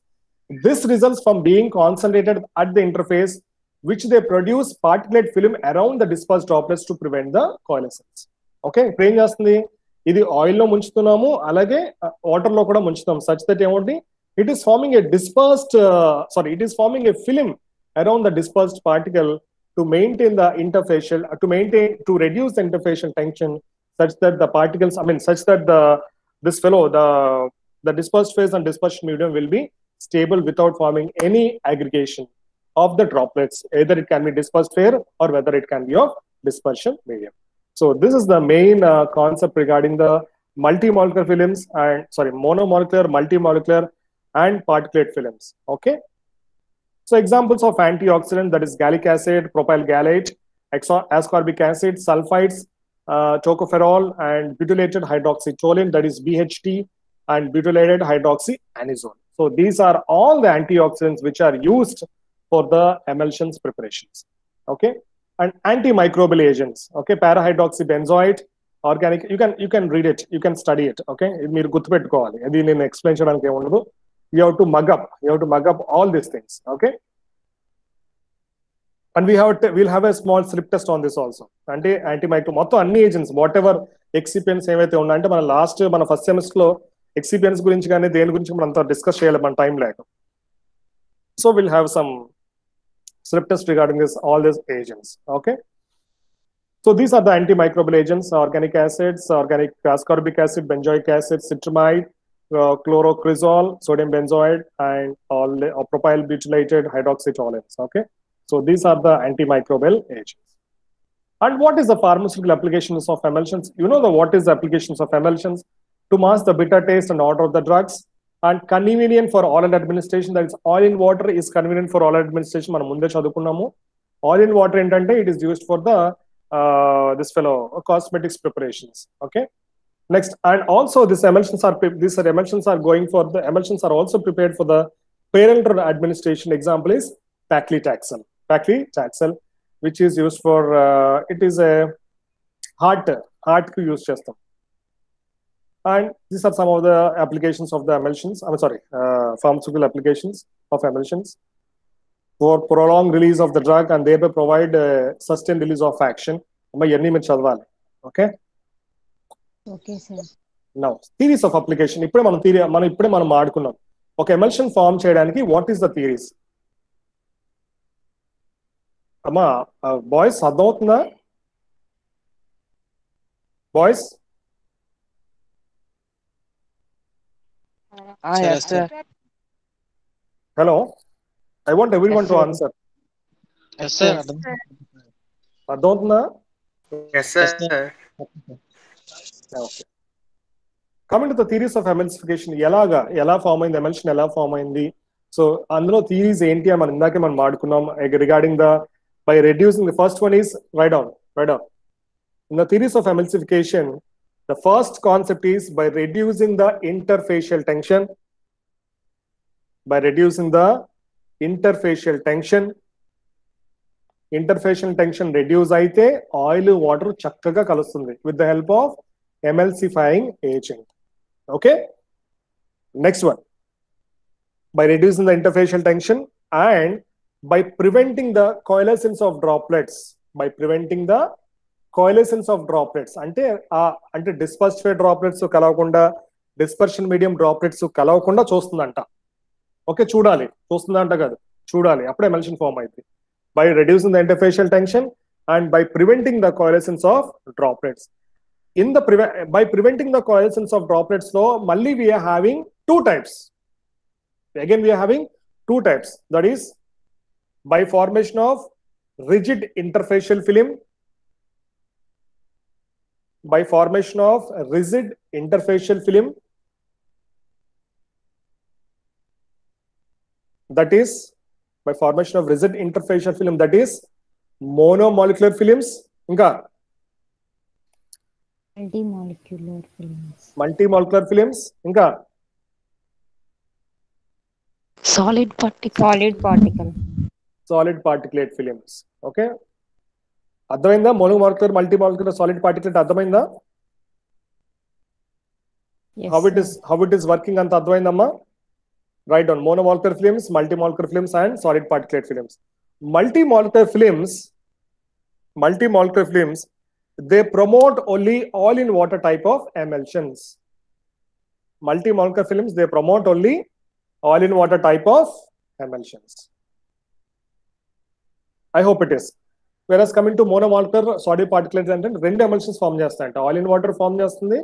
This results from being concentrated at the interface, which they produce particulate film around the dispersed droplets to prevent the coalescence. Okay, ఇప్పుడు ఏం చేస్తుంది, ఇది oil లో ముంచుతున్నాము, అలాగే water లో కూడా ముంచుతాం, such that ఏమండి, it is forming a film around the dispersed particle to maintain the interfacial, to reduce the interfacial tension, such that the particles, such that the dispersed phase and dispersion medium will be stable without forming any aggregation of the droplets. Either it can be dispersed pair or whether it can be of dispersion medium. So this is the main concept regarding the multi-molecular films and monomolecular, multi-molecular, and particulate films. Okay. So examples of antioxidant, that is gallic acid, propyl gallate, ascorbic acid, sulfides, tocopherol, and butylated hydroxytoluene, that is BHT, and butylated hydroxyanizole. So these are all the antioxidants which are used for the emulsions preparations. Okay, and antimicrobial agents. Okay, parahydroxybenzoate, organic. You can read it. You can study it. Okay, మీరు గుర్తుపెట్టుకోవాలి. అది నేను explain చేయడానికి ఏముండదు. You have to mug up all these things. Okay, and we'll have a small slip test on this also. Antimicrobial మొత్తం అన్ని agents, what ever excipients ఏవైతే ఉన్నాయంటే, మన ఫస్ట్ సెమిస్టర్ లో ఎక్సిపియన్స్ గురించి కానీ దేని గురించి మనం అంతా డిస్కస్ చేయాలి, మన టైం లేక. So we'll have some slip test regarding this, all these agents. Okay. So these are the antimicrobial agents: organic acids, organic ascorbic acid, benzoic acid, citramide, chlorocrizol, sodium benzoate, and all propyl butylated hydroxytoluenes. Okay. So these are the antimicrobial agents. And what is the pharmaceutical applications of emulsions? You know what is the applications of emulsions? To mask the bitter taste and odor of the drugs, and convenient for oral administration. That is, oil in water is convenient for oral administration. మనం ముందే చదువుకున్నాము. Oil in water ఏంటంటే it is used for the this fellow cosmetics preparations. Okay. Next, and also these emulsions are also prepared for the parenteral administration. Example is paclitaxel. Paclitaxel, which is used for it is a heart కు use చేస్తాం. And these are some of the applications of the emulsions. Pharmaceutical applications of emulsions for prolonged release of the drug and thereby provide sustained release of action. Okay. Okay, sir. Now, theories of application. ఇప్పుడే మనం ఆడుకున్నాం. ఒక emulsion form చేయడానికి what is the theories? అమ్మా boys అర్థమవుతుందా? Boys Yes, sir. hello, I want everyone to answer. Yes, sir. అర్థమవుతుందా? Yes, sir. Okay. Coming to the theories of emulsification, ఎలా form అయింది emulsion, ఎలా ఫామ్ అయింది? సో అందులో theories ఏంటి అని మనం ఇందాకే మనం మాట్లాడుకున్నాం regarding the by reducing. The first one is write down. In the theories of emulsification, the first concept is by reducing the interfacial tension. By reducing the interfacial tension reduce అయితే oil water చక్కగా కలుస్తుంది with the help of emulsifying agent. Okay. Next one, by reducing the interfacial tension and by preventing the coalescence of droplets. అంటే dispersed phase droplets కలవకుండా, dispersion medium droplets కలవకుండా చూస్తుందంట. Okay, చూస్తుందంట కాదు, చూడాలి, అప్పుడే ఎమల్షన్ ఫామ్ అయింది. By reducing the interfacial tension and by preventing the coalescence of droplets. by preventing the coalescence of droplets లో మళ్ళీ we are having two types. Again we are having two types, that is by formation of rigid interfacial film. By formation of rigid interfacial film, that is by formation of rigid interfacial film, that is monomolecular films. ఇంకా multimolecular films. ఇంకా solid particulate films. Okay, అర్థమైందా? మోనోమాలిక్యులర్, మల్టీమాలిక్యులర్, solid particulate అర్థమైందా? how it is working అంత అర్థమైందమ్మా? Write down monomolecular films, multimolecular films and solid particulate films. Multimolecular films, they promote only all in water type of emulsions. Multimolecular films, they promote only all in water type of emulsions. I hope it is. Whereas coming to monomolecular solid particulate అంటే రెండు emulsions form చేస్తాయంట. Oil in water form చేస్తుంది,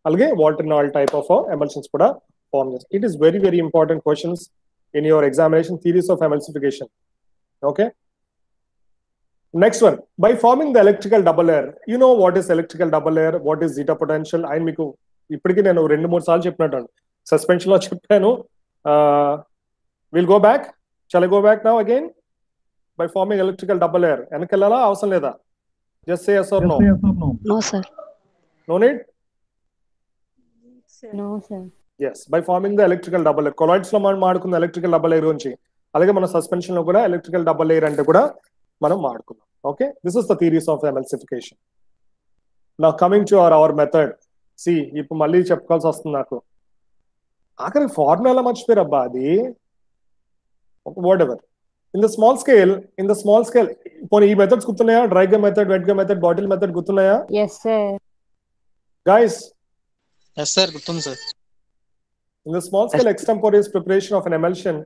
అలాగే water in oil type of emulsions కూడా form చేస్తుంది. It is very very important questions in your examination, theories of emulsification. Okay. Next one, by forming the electrical double layer. You know what is electrical double layer, what is zeta potential? And మీకు ఇప్పటికీ నేను 2-3 సార్లు చెప్పినట్టు suspension లో చెప్పాను. Will go back. Shall I go back now again? By forming electrical double layer, వెనకెళ్ళాలా అవసరం లేదా? Just say yes or no. No sir. No need? No sir. Yes, by forming the electrical double layer. Colloids లో మనం మాట్లాడుకున్న electrical double layer గురించి, అలాగే మన suspension లో కూడా ఎలక్ట్రికల్ డబుల్ లేయర్ అంటే కూడా మనం మాట్లాడుకున్నాం. Okay, this is the theories of emulsification. Now coming to our method. సి ఇప్పుడు మళ్ళీ చెప్పుకోవాల్సి వస్తుంది నాకు. ఆఖరి ఫార్ములా మర్చిపోయారు అబ్బా, అది whatever. In the small scale, పోనీ ఈ మెథడ్స్ గుర్తున్నాయా? Dry gum method, wet gum method, bottle method గుర్తున్నాయా? Yes, sir. Guys, Yes, sir. గుర్తుంది, sir. in the small scale extemporaneous preparation of an emulsion,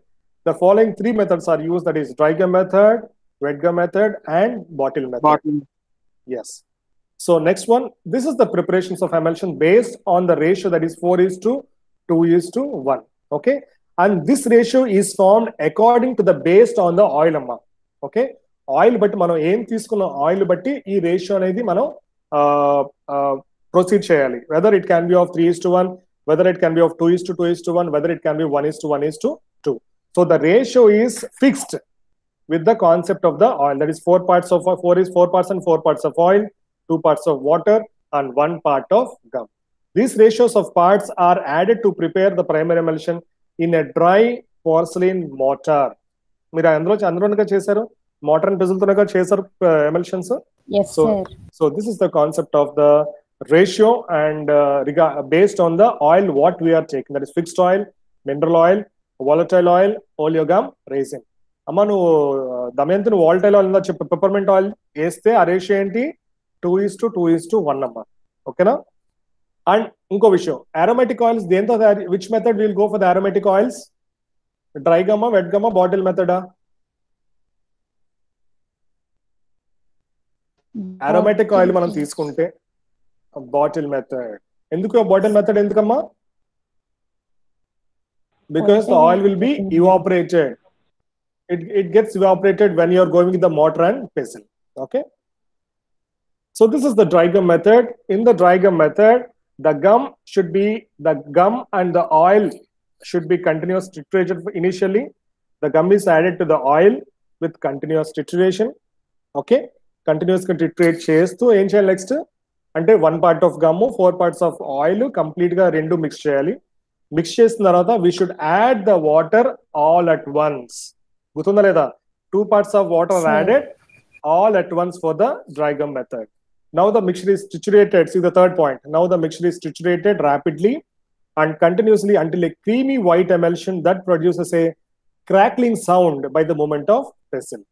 the following three methods are used, that is dry gum method, wet gum method, and bottle method. Bottle. Yes. So next one, this is the preparations of emulsion based on the ratio that is 4:2:1. Okay. And this ratio is formed according to the based on the oil amma. Okay. Oil బట్టి మనం ఏం తీసుకున్న oil బట్టి ఈ ratio అనేది మనం proceed చేయాలి. Whether it can be of 3:1, whether it can be of 2:2:1, whether it can be 1:1:2. So the ratio is fixed with the concept of the oil. That is 4 parts of 4 is 4 parts and 4 parts of oil, 2 parts of water, and 1 part of gum. These ratios of parts are added to prepare the primary emulsion in a dry porcelain mortar. మీరు అందులోనే చేశారు, mortar and pestle తోనే చేశారు emulsions. Yes, So, sir. so this is the concept of the ratio and based on the oil what we are taking. That is fixed oil, mineral oil, volatile oil, oleogum, resin. అమ్మ నువ్వు దమయంతి నువ్వు volatile oil చెప్పి peppermint oil వేస్తే ఆ ratio ఏంటి 2:2:1 అమ్మ. ఓకేనా? And ఇంకో విషయం, aromatic oils దేంతో which method will go for the aromatic oils? Dry గమ్మా, వెట్ గమ్మా, బాటిల్ మెథడా? aromatic oil మనం తీసుకుంటే బాటిల్ మెథడ్. ఎందుకు బాటిల్ మెథడ్ ఎందుకమ్మా? Because the oil will be evaporated. It gets evaporated when you are going with the mortar and pestle. Okay. So this is the dry gum method. In the dry gum method, the gum and the oil should be continuous titration initially. The gum is added to the oil with continuous titration. Okay. Continuous titrate చేస్తూ ఏం చేయాలి next అంటే 1 part of gum, 4 parts of oil complete గా రెండు mix చేయాలి. Mix చేసిన తర్వాత we should add the water all at once. గుర్తుందా లేదా? 2 parts of water are added all at once for the dry gum method. Now the mixture is triturated. See the third point. Now the mixture is triturated rapidly and continuously until a creamy white emulsion that produces a crackling sound by the movement of pestle.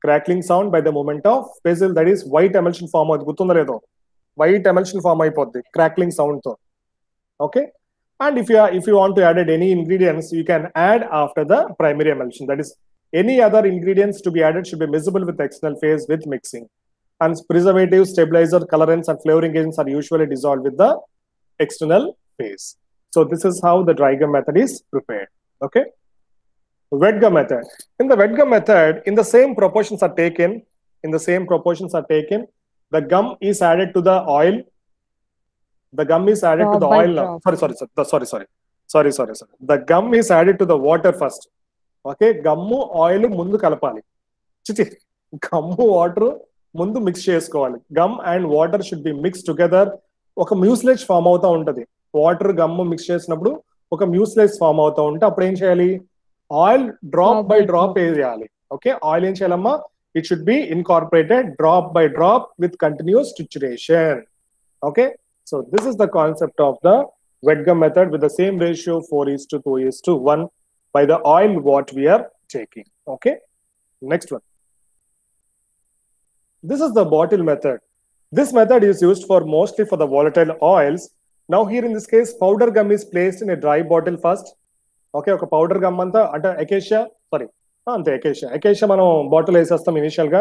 Crackling sound by the movement of pestle, that is white emulsion form అవుతుంది. గుర్తుందా లేదో? White emulsion form అయిపోద్ది crackling sound తో. Okay. And if you want to add any ingredients, you can add after the primary emulsion. That is, any other ingredients to be added should be miscible with the external phase with mixing. And preservatives, stabilizer, colorants, and flavoring agents are usually dissolved with the external phase. So this is how the dry gum method is prepared. Okay. Wet gum method. In the wet gum method, in the same proportions are taken. The gum is added to the oil. The gum is added to the oil now. Sorry. The gum is added to the water first. Okay, gummu oil mundu kalapali. Chichi, gummu water mundu mix chesukovali. Gum and water should be mixed together. Oka mucilage form avuta untadi. Water gummu mix chesinappudu oka mucilage form avuta unte appudu em cheyali? Oil drop by drop cheyali. Okay, oil em cheyalamma? It should be incorporated drop by drop with continuous trituration. Okay. So this is the concept of the wet gum method with the same ratio 4:2:1 by the oil what we are taking. Okay. Next one. This is the bottle method. This method is used for mostly for the volatile oils. Now here in this case, powder gum is placed in a dry bottle first. Okay, okay, powder gum anta ante acacia మనం bottle వేసేస్తాం initial గా.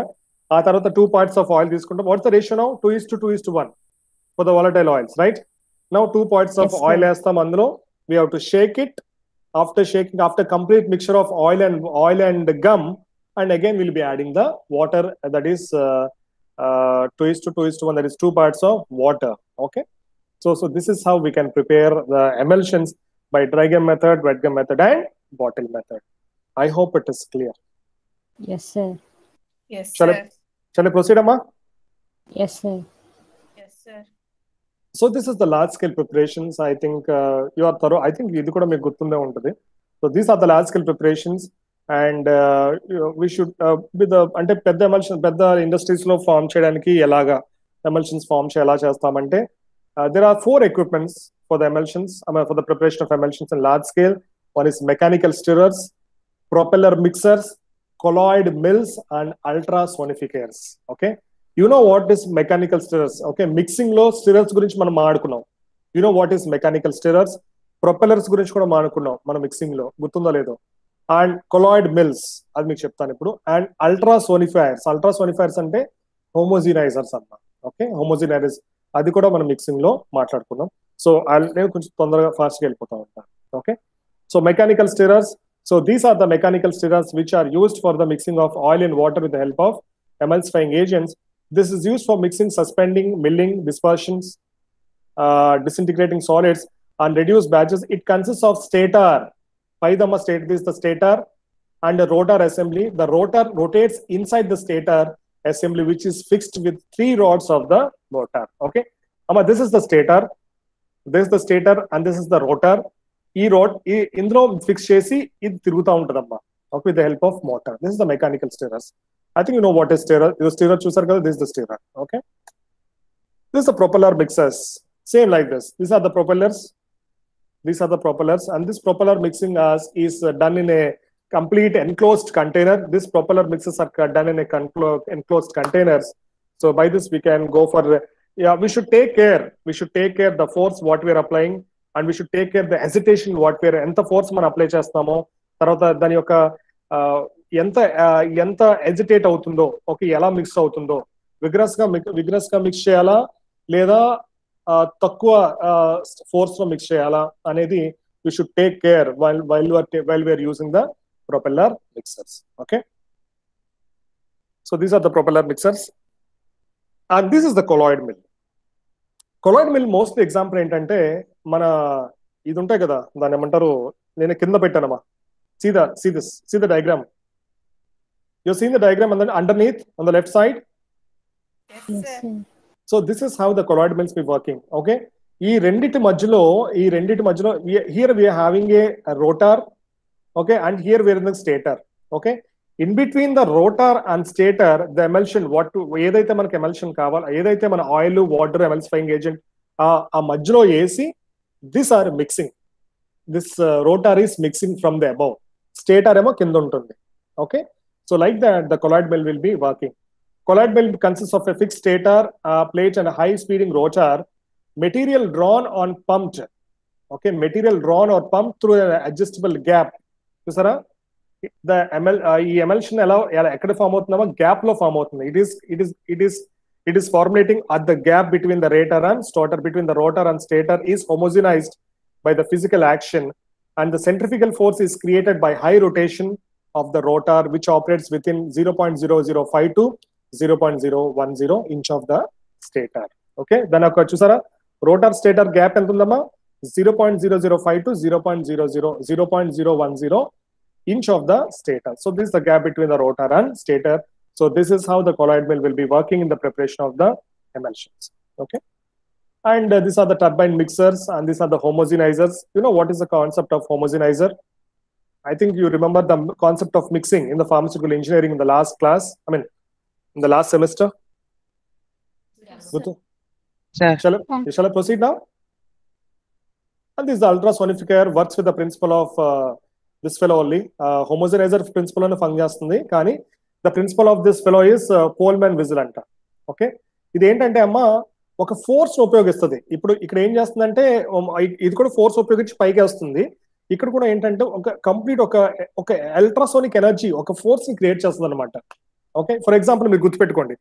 ఆ తర్వాత 2 parts of oil తీసుకుంటాం. What's the ratio now? 2:2:1 for the volatile oils, right? Now 2 parts of oil వేస్తాం అందులో. We have to shake it. After complete mixture of oil and gum, and again we'll be adding the water, that is 2:2:1, that is 2 parts of water. Okay. So this is how we can prepare the emulsions by dry gum method, wet gum method, and bottle method. I hope it is clear. Yes, sir. Yes, sir. Shall I proceed, Amma? Yes, sir. Yes, sir. So this is the large scale preparations. I think you are thorough. I think ఇది కూడా మీకు గుర్తుండే ఉంటుంది. So these are the large scale preparations, and we should with the అంటే పెద్ద emulsion పెద్ద industries లో form చేయడానికి ఎలాగా emulsions ఫార్మ్ ఎలా చేస్తామంటే there are 4 equipments for the emulsions, for the preparation of emulsions in large scale. One is mechanical stirrers, propeller mixers, colloid mills, and ultrasonifiers. Okay. You know what is mechanical stirrers? Okay, mixing లో stirrers గురించి మనం మాట్లాడుకున్నాం. You know what is mechanical stirrers? Propellers గురించి కూడా మాట్లాడుకున్నాం మనం mixing లో, గుర్తుందో లేదో? అండ్ కొలాయిడ్ మిల్స్ అది మీకు చెప్తాను ఇప్పుడు. అండ్ అల్ట్రాసోనిఫైర్స్ అంటే హోమోజినైజర్స్ అన్నమాట. ఓకే, హోమోజినైజర్స్ అది కూడా మనం మిక్సింగ్ లో మాట్లాడుకున్నాం. సో నేను కొంచెం తొందరగా ఫాస్ట్గా వెళ్ళిపోతా ఉంటాను. Okay, so mechanical stirrers. So these are the mechanical stirrers which are used for the mixing of oil and water with the help of emulsifying agents. This is used for mixing, suspending, milling, dispersions, disintegrating solids and reduced batches. It consists of stator. Paidama state, this is the stator, and a rotor assembly. The rotor rotates inside the stator assembly, which is fixed with 3 rods of the motor. Okay, this is the stator, this is the stator, and this is the rotor. ఈ rod ఇందులో fix చేసి ఇది తిరుగుతూ ఉంటుందమ్మా. Okay, with the help of motor. This is the mechanical stirrers. I think you know what is stirrer. ఇది stirrer చూసారు కదా, this is the stirrer. Okay, this the propeller mixers. Same like this. These are the propellers, and this propeller mixing is done in a complete enclosed container. This propeller mixes are done in a enclosed containers. So by this we can go for, we should take care the force what we are applying, and we should take care the hesitation what we are, ఎంత force మనం apply చేస్తామో, తర్వాత దాని యొక్క ఎంత hesitate అవుతుందో, okay, ఎలా mix అవుతుందో, విగ్రస్ గా మిక్స్ చేయాలా లేదా తక్కువ ఫోర్స్ లో మిక్స్ చేయాలా అనేది we should take care while we are using the propeller mixers. Okay, so these are the propeller mixers, and this is the colloid mill. Colloid mill mostly example ఏంటంటే, మన ఇది ఉంటాయి కదా, దాన్ని ఏమంటారు, నేను కింద పెట్టానమ్మా. See the diagram. You seen the diagram underneath on the left side. Yes, sir. So this is how the colloid mills be working. Okay, ఈ రెండిటి మధ్యలో here we are having a rotor. Okay, and here we are in the stator. Okay, in between the rotor and stator the emulsion ఏదైతే మనకి emulsion కావాలో, ఏదైతే మన oil, water, ఎమల్సిఫైయింగ్ agent ఆ మధ్యలో వేసి this are mixing. This rotor is mixing from the above, stator ఏమో కింద ఉంటుంది. Okay, so like that the colloid mill will be working. Colloid mill consist of a fixed stator plate and a high speeding rotor, material drawn on pumped. Okay, material drawn or pumped through an adjustable gap. చూసారా, ఈ emulsion ఎలా ఎక్కడ form అవుతుందో gap లో form అవుతుంది. It is formulating at the gap between the rotor and stator. Between the rotor and stator is homogenized by the physical action, and the centrifugal force is created by high rotation of the rotor, which operates within 0.0052 to 0.010 inch of the stator. Okay, దాని ఒక చూసారా, rotor stator gap ఎంత ఉందమ్మా, 0.005 to 0.10 inch of the stator. So this is the gap between the rotor and stator. So this is how the colloid mill will be working in the preparation of the emulsions. Okay, and these are the turbine mixers, and these are the homogenizers. You know what is the concept of homogenizer? I think you remember the concept of mixing in the pharmaceutical engineering in the last class. I mean, in the last semester. Yes, Gutu? Sir. Shall I proceed now? And this is the ultrasonifier, works with the principle of this fellow only. Homogenizer principle అని ఫంగ్ చేస్తుంది, కానీ the principle of this fellow is Pohlman whistle అంట. Okay, ఇది ఏంటంటే అమ్మా ఒక force ఉపయోగిస్తుంది. ఇప్పుడు ఇక్కడ ఏం చేస్తుందంటే ఇది కూడా ఫోర్స్ ఉపయోగించి పైకి వస్తుంది. ఇక్కడ కూడా ఏంటంటే ఒక కంప్లీట్ ఒక అల్ట్రాసోనిక్ ఎనర్జీ, ఒక ఫోర్స్ ని క్రియేట్ చేస్తుంది అనమాట. ఓకే, ఫర్ ఎగ్జాంపుల్ మీరు గుర్తుపెట్టుకోండి,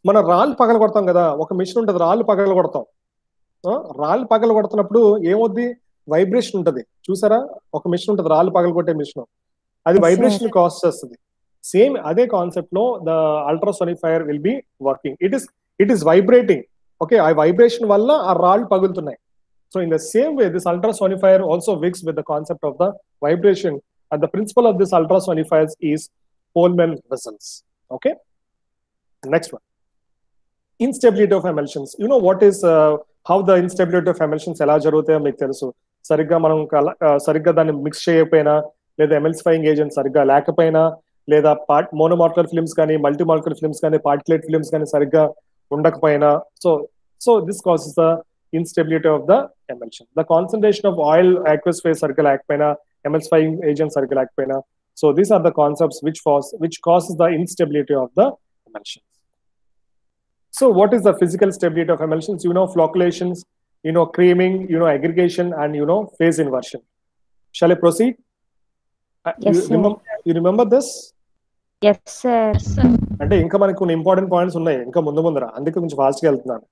మన రాళ్ళు పగల కొడతాం కదా, ఒక మిషన్ ఉంటుంది, రాళ్ళు పగల కొడతాం. రాళ్ళు పగల కొడుతున్నప్పుడు ఏమవుద్ది, వైబ్రేషన్ ఉంటుంది. చూసారా, ఒక మిషన్ ఉంటుంది రాళ్ళు పగల కొట్టే మిషన్, అది వైబ్రేషన్ కాజ్ చేస్తుంది. సేమ్ అదే కాన్సెప్ట్ లో the ultrasonifier will be working. It is vibrating. Okay, ఆ వైబ్రేషన్ వల్ల ఆ రాళ్ళు పగులుతున్నాయి. So in the same way this ultrasonifier also works with the concept of the vibration, and the principle of this ultrasonifiers is Pohlman vessels. Okay, next one, instability of emulsions. You know what is how the instability of emulsions ఎలా జరుగుతాయో మీకు తెలుసు. సరిగ్గా మనం సరిగ్గా దాన్ని mix చేయకపోయినా, లేదా ఎమల్సిఫైయింగ్ ఏజెంట్ సరిగ్గా లేకపోయినా, లేదా మోనోమాలిక్యులర్ ఫిల్మ్స్ కానీ, మల్టీమాలిక్యులర్ ఫిల్మ్స్ కానీ, పార్టిక్యులేట్ ఫిల్మ్స్ కానీ సరిగ్గా ఉండకపోయినా, so this cases the instability of the emulsion. The concentration of oil aqueous phase సరిగ్గా లేకపోయినా, emulsifying agent సరిగ్గా లేకపోయినా, so these are the concepts which causes the instability of the emulsions. So what is the physical stability of emulsions? You know, flocculations, you know, creaming, you know, aggregation, and you know, phase inversion. Shall I proceed? Yes, sir. You remember this? Yes, sir. అంటే ఇంకా మనకు కొన్ని important points ఉన్నాయి ఇంకా ముందర, అందుకే కొంచెం fast గా వెళ్తున్నాను.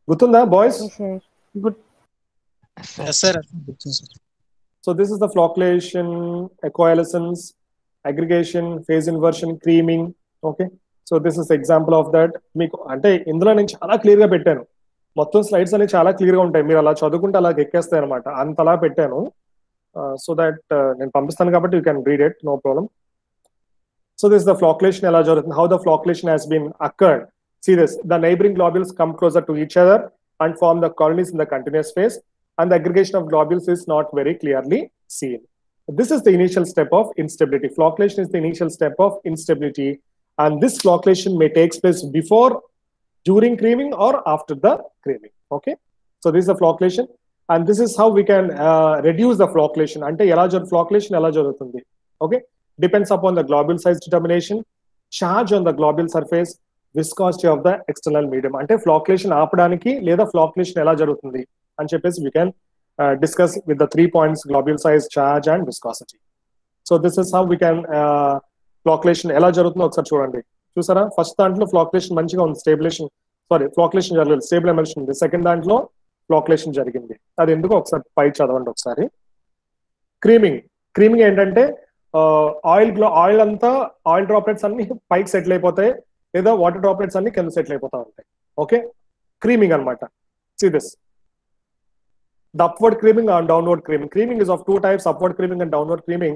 గుర్తుందా boys? Yes, sir. Good. Yes, sir. So this is the flocculation, coalescence, aggregation, phase inversion, creaming. Okay, so this is example of that. మీకు అంటే ఇందులో నేను చాలా క్లియర్ గా పెట్టాను, మొత్తం స్లైడ్స్ అనేవి చాలా క్లియర్ గా ఉంటాయి, మీరు అలా చదువుకుంటే అలా ఎక్కేస్తాయి అనమాట, అంతలా పెట్టాను. సో దట్ నేను పంపిస్తాను కాబట్టి you can read it, no problem. So this the flocculation ఎలా జరుగుతుంది, how the flocculation has been occurred. See this, the neighboring globules come closer to each other and form the colonies in the continuous phase, and the aggregation of globules is not very clearly seen. This is the initial step of instability. Flocculation is the initial step of instability, and this flocculation may take place before, during creaming, or after the creaming. Okay, so this is the flocculation, and this is how we can reduce the flocculation. Ante flocculation ela jarugutundi. Okay, depends upon the globule size determination, charge on the globule surface, viscosity of the external medium. Ante flocculation aapadaniki leda flocculation ela jarugutundi అని చెప్పేసి we can discuss with the 3 points: globule size, charge, and viscosity. So this is how we can flocculation ఎలా జరుగుతుందో ఒకసారి చూడండి. చూసారా, first దాంట్లో flocculation మంచిగా ఉంది, flocculation జరగలేదు, స్టేబుల్ ఎమల్షన్ ఉంది. సెకండ్ దాంట్లో flocculation జరిగింది, అది ఎందుకు ఒకసారి పై చదవండి ఒకసారి. క్రీమింగ్ ఏంటంటే ఆయిల్ అంతా, ఆయిల్ డ్రాప్లెట్స్ అన్ని పైకి సెటిల్ అయిపోతాయి, లేదా వాటర్ డ్రాప్లెట్స్ అన్ని కింద సెటిల్ అయిపోతా ఉంటాయి. ఓకే, క్రీమింగ్ అనమాట. See this, the upward creaming and downward creaming. Creaming is of two types: upward creaming and downward creaming.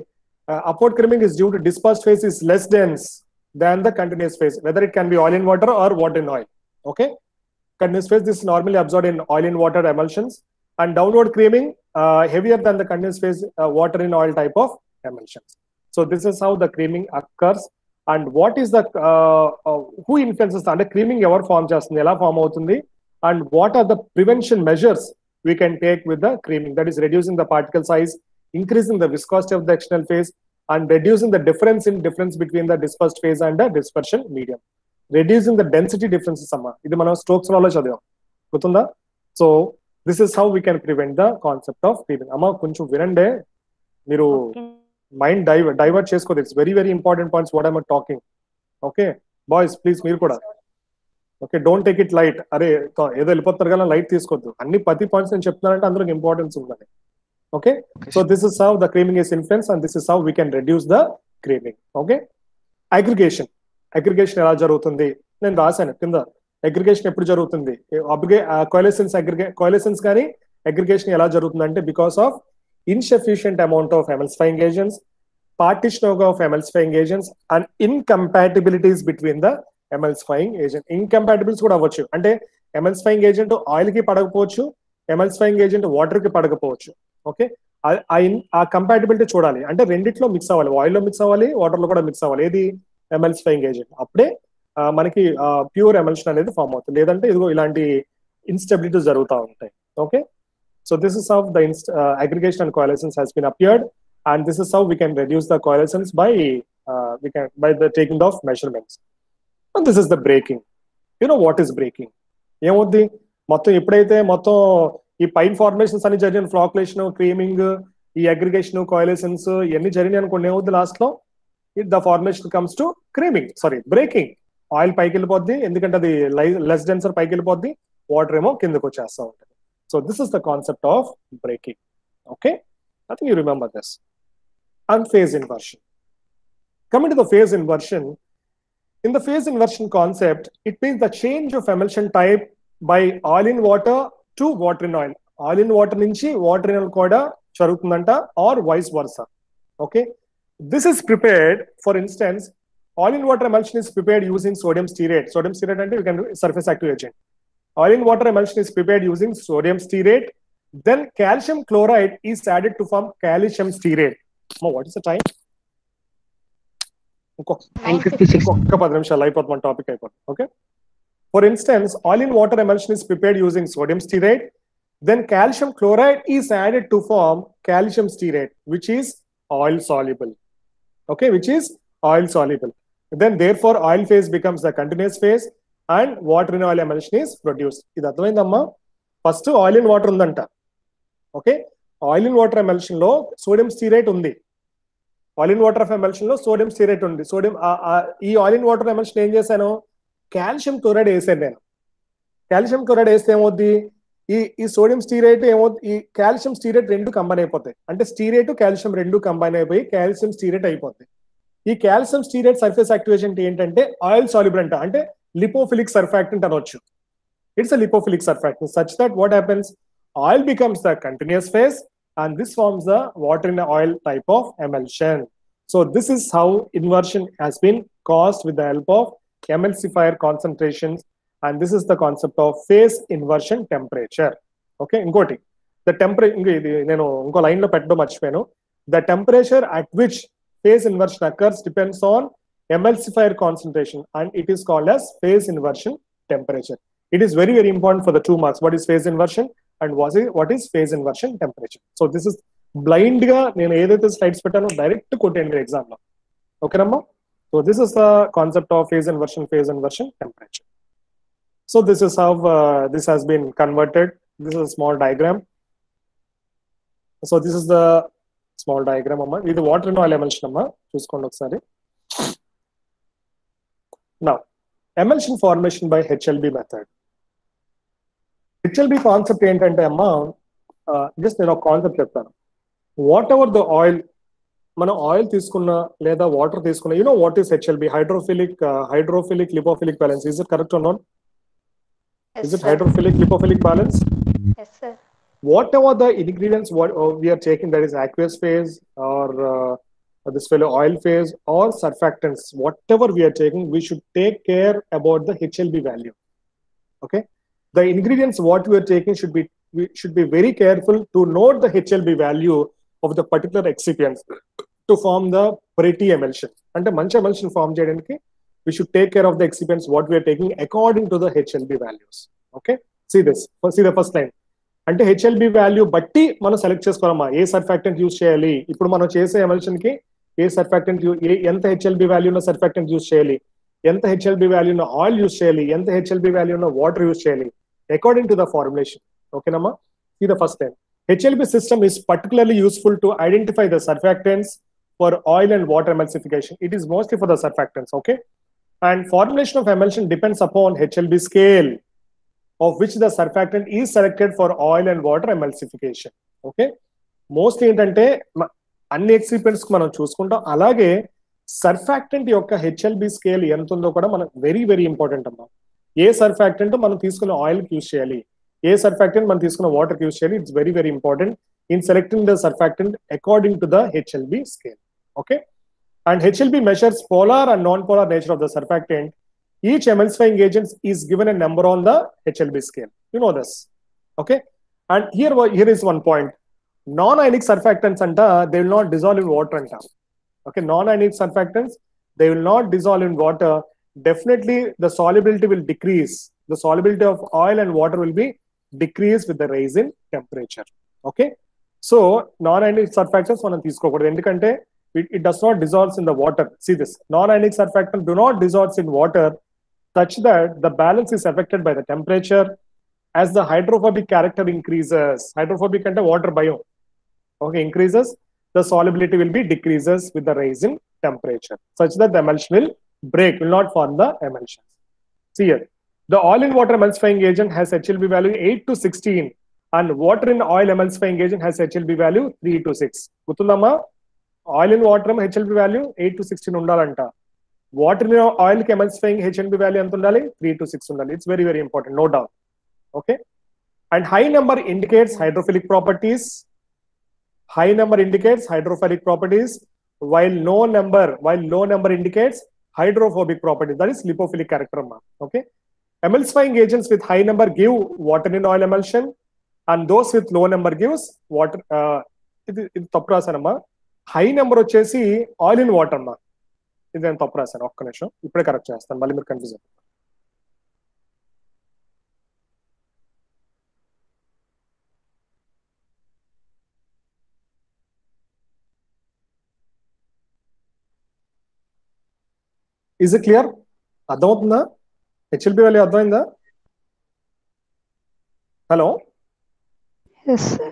Upward creaming is due to dispersed phase is less dense than the continuous phase, whether it can be oil in water or water in oil. Okay, continuous phase, this is normally absorbed in oil in water emulsions, and downward creaming heavier than the continuous phase water in oil type of emulsions. So this is how the creaming occurs. And what is the who influences the creaming ever form chestundi, ela form avutundi, and what are the prevention measures we can take with the creaming? That is reducing the particle size, increasing the viscosity of the external phase, and reducing the difference between the dispersed phase and the dispersion medium. Reducing the density differences amma, idi manam Stokes law lo chadivam, gurtunda? So this is how we can prevent the concept of creaming. Amma koncham vinande, మీరు mind divert చేసుకోదు. It's very very important points what I'm talking. Okay boys, please మీరు కూడా okay, don't take it light. అరే ఏదో వెళ్ళిపోతారు కదా, light తీసుకోవద్దు. అన్ని 10 పాయింట్స్ నేను చెప్తున్నానంటే అందులో ఇంపార్టెన్స్ ఉందని. Okay, so this is how the creaming is influence, and this is how we can reduce the creaming. Okay, aggregation ఎలా జరుగుతుంది నేను రాశాను కింద. అగ్రిగేషన్ ఎప్పుడు జరుగుతుంది, కోయలెసెన్స్ కానీ అగ్రిగేషన్ ఎలా జరుగుతుంది అంటే because of insufficient amount of emulsifying agents, partition of emulsifying agents, and incompatibilities between the emulsifying agent. Incompatibilities కూడా అవ్వచ్చు, అంటే emulsifying agent ఆయిల్ కి పడకపోవచ్చు, emulsifying agent వాటర్ కి పడకపోవచ్చు. ఓకే, ఆ కంపాటిబిలిటీ చూడాలి, అంటే రెండిట్లో మిక్స్ అవ్వాలి, ఆయిల్ లో మిక్స్ అవ్వాలి, వాటర్ లో కూడా మిక్స్ అవ్వాలి. ఏది emulsifying agent, అప్పుడే మనకి ప్యూర్ ఎమల్షన్ అనేది ఫామ్ అవుతుంది, లేదంటే ఇదిగో ఇలాంటి ఇన్స్టెబిలిటీస్ జరుగుతూ ఉంటాయి. Okay, so this is how the aggregation and coalescence has been appeared, and this is how we can reduce the coalescence by the taking of measurements. And this is the breaking. You know what is breaking? ఏమవుద్ది, మొత్తం ఎప్పుడైతే మొత్తం ఈ pine formations అన్ని జరిగిన, ఫ్లాక్యులేషన్, creaming, ఈ aggregation, కోయలెసెన్స్ ఇవన్నీ జరిగినాయి అనుకోండి, ఏమవుద్ది లాస్ట్ లో the formation comes to breaking. Oil పైకి వెళ్ళిపోద్ది, ఎందుకంటే అది లెస్ డెన్సర్ పైకి వెళ్ళిపోద్ది, వాటర్ ఏమో కిందకు వచ్చేస్తూ ఉంటుంది. So this is the concept of breaking. Okay, I think you remember this. And phase inversion. Coming to the phase inversion, in the phase inversion concept, it means the change of emulsion type by oil in water to water in oil. Oil in water nunchi water in oil kuda jarugutundanta, or vice versa. Okay, this is prepared, for instance, oil in water emulsion is prepared using sodium stearate. Sodium stearate ante you can do surface active agent. Oil in water emulsion is prepared using sodium stearate. Then calcium chloride is added to form calcium stearate. What is the time? 9:56. ఒక్క 10 నిమిషాలు అయిపోతుంది మన topic అయిపోతుంది. Okay, for instance oil in water emulsion is prepared using sodium stearate. Then calcium chloride is added to form calcium stearate, which is oil soluble. Okay, which is oil soluble. Then therefore oil phase becomes the continuous phase, and water in oil emulsion is produced. ఇది అర్థమైందమ్మా? First oil in water ఉందంట. Okay, oil in water emulsion లో sodium stearate ఉంది. Oil in water of emulsion లో sodium stearate ఉంది. Sodium ఈ oil in water emulsion ఏం చేశాను, కాల్షియం క్లోరైడ్ వేసాను నేను. కాల్షియం క్లోరైడ్ వేస్తే ఏమవుద్ది, ఈ సోడియం స్టీరేట్ ఏమవుతుంది, ఈ కాల్షియం స్టీరేట్ రెండు కంబైన్ అయిపోతాయి. అంటే స్టీరేట్ కాల్షియం రెండు కంబైన్ అయిపోయి కాల్షియం స్టీరేట్ అయిపోతుంది. ఈ కాల్షియం స్టీరేట్ సర్ఫేస్ యాక్టివేషన్ ఏంటంటే ఆయిల్ సాల్యుబుల్ అంట, అంటే లిపోఫిలిక్ సర్ఫాక్టెంట్ అనొచ్చు. It's a lipophilic surfactant such that what happens, oil becomes the continuous phase and this forms the water in oil type of emulsion. So this is how inversion has been caused with the help of emulsifier concentrations, and this is the concept of phase inversion temperature. Okay, ingoti the temperature nenu inko line lo pettadam marchipayanu. The temperature at which phase inversion occurs depends on emulsifier concentration and it is called as phase inversion temperature. It is very, very important for the 2 marks. What is phase inversion and what is phase inversion temperature? So this is blind ga nenu edaithe slides pettano direct kottandi exam lo. Okay namma? So this is the concept of phase inversion temperature. So this is how this has been converted. This is a small diagram. So this is the small diagram amma. This is water in oil emulsion amma. Chuskondi okasari. Now emulsion formation by HLB method. HLB concept ఏంటంటే అమ్మా, just నేను ఒక concept చెప్తాను. Whatever the oil, మనం oil తీసుకున్నా లేదా water తీసుకున్నా, you know what is HLB, hydrophilic lipophilic balance. Is it correct or not? Is it hydrophilic lipophilic balance? Yes, sir. Whatever the ingredients what we are taking, that is aqueous phase or this fellow oil phase or surfactants, whatever we are taking, we should take care about the HLB value. Okay, the ingredients what we are taking we should be very careful to note the HLB value of the particular excipients to form the pretty emulsion. And the mancha emulsion form cheyadaniki we should take care of the excipients what we are taking according to the HLB values. Okay, see this, see the first line. అంటే హెచ్ఎల్బి value బట్టి మనం select చేసుకోవాలమ్మా, ఏ surfactant use చేయాలి. ఇప్పుడు మనం చేసే emulsion కి ఏ సర్ఫాక్టెంట్, ఎంత హెచ్ఎల్బి వాల్యూ ఉన్న సర్ఫాక్టెంట్ యూజ్ చేయాలి, ఎంత హెచ్ఎల్బి వాల్యూ ఉన్న ఆయిల్ యూజ్ చేయాలి, ఎంత హెచ్ఎల్బి వాల్యూ ఉన్న వాటర్ యూజ్ చేయాలి, అకార్డింగ్ టు ద ఫార్ములేషన్. ఓకేనమ్మా, see the first time. HLB system is particularly useful to identify the surfactants for oil and water emulsification. It is mostly for the surfactants. Okay, and formulation of emulsion depends upon HLB scale of which the surfactant is selected for oil and water emulsification. Okay, mostly ఏంటంటే అన్ని excipients మనం చూసుకుంటాం, అలాగే surfactant యొక్క హెచ్ఎల్బి scale ఎంత ఉందో కూడా మనకు వెరీ వెరీ ఇంపార్టెంట్ అమ్మా. ఏ సర్ఫాక్టెంట్ మనం తీసుకున్న ఆయిల్ కి యూజ్ చేయాలి, ఏ సర్ఫాక్టెంట్ మనం తీసుకున్న వాటర్ కి యూజ్ చేయాలి, it's very very important in selecting the surfactant according to the HLB scale. Okay, and HLB measures polar and non-polar nature of the surfactant. Each emulsifying agent is given a number on the HLB scale. You know this. Okay, and here is one point. Non-ionic surfactants anta, they will not dissolve in water anta. Okay, non-ionic surfactants, they will not dissolve in water. Definitely the solubility will decrease. The solubility of oil and water will be decreased with the rise in temperature. Okay, so non-ionic surfactants మనం తీసుకోకూడదు, ఎందుకంటే it does not dissolve in the water. See this, non-ionic surfactants do not dissolve in water such that the balance is affected by the temperature. As the hydrophobic character increases, hydrophobic ante water biome, okay, increases, the solubility will be decreases with the rise in temperature such that the emulsion will break, will not form the emulsions. See here, the oil in water emulsifying agent has HLB value 8 to 16 and water in oil emulsifying agent has HLB value 3 to 6. గుర్తుందమ్మా, oil in water HLB value 8 to 16 ఉండాలంట, water in oil కి emulsifying HLB value ఎంత ఉండాలి, 3 to 6 ఉండాలి. It's very very important, no doubt. Okay, and high number indicates hydrophilic properties. High number indicates hydrophilic properties while low number indicates hydrophobic properties, that is lipophilic character amma. Okay, emulsifying agents with high number give water in oil emulsion and those with low number gives water. ఇది తప్పు రాసానమ్మా, high number వచ్చేసి oil in water అమ్మా, ఇది నేను తప్పు రాశాను, ఒక్క నిమిషం ఇప్పుడే కరెక్ట్ చేస్తాను, మళ్ళీ మీరు కన్ఫ్యూజ్ అవుతారు. Is it clear? అర్థమవుతుందా? హెచ్ఎల్బి వాల్యూ అర్థమైందా? Hello Yes, sir.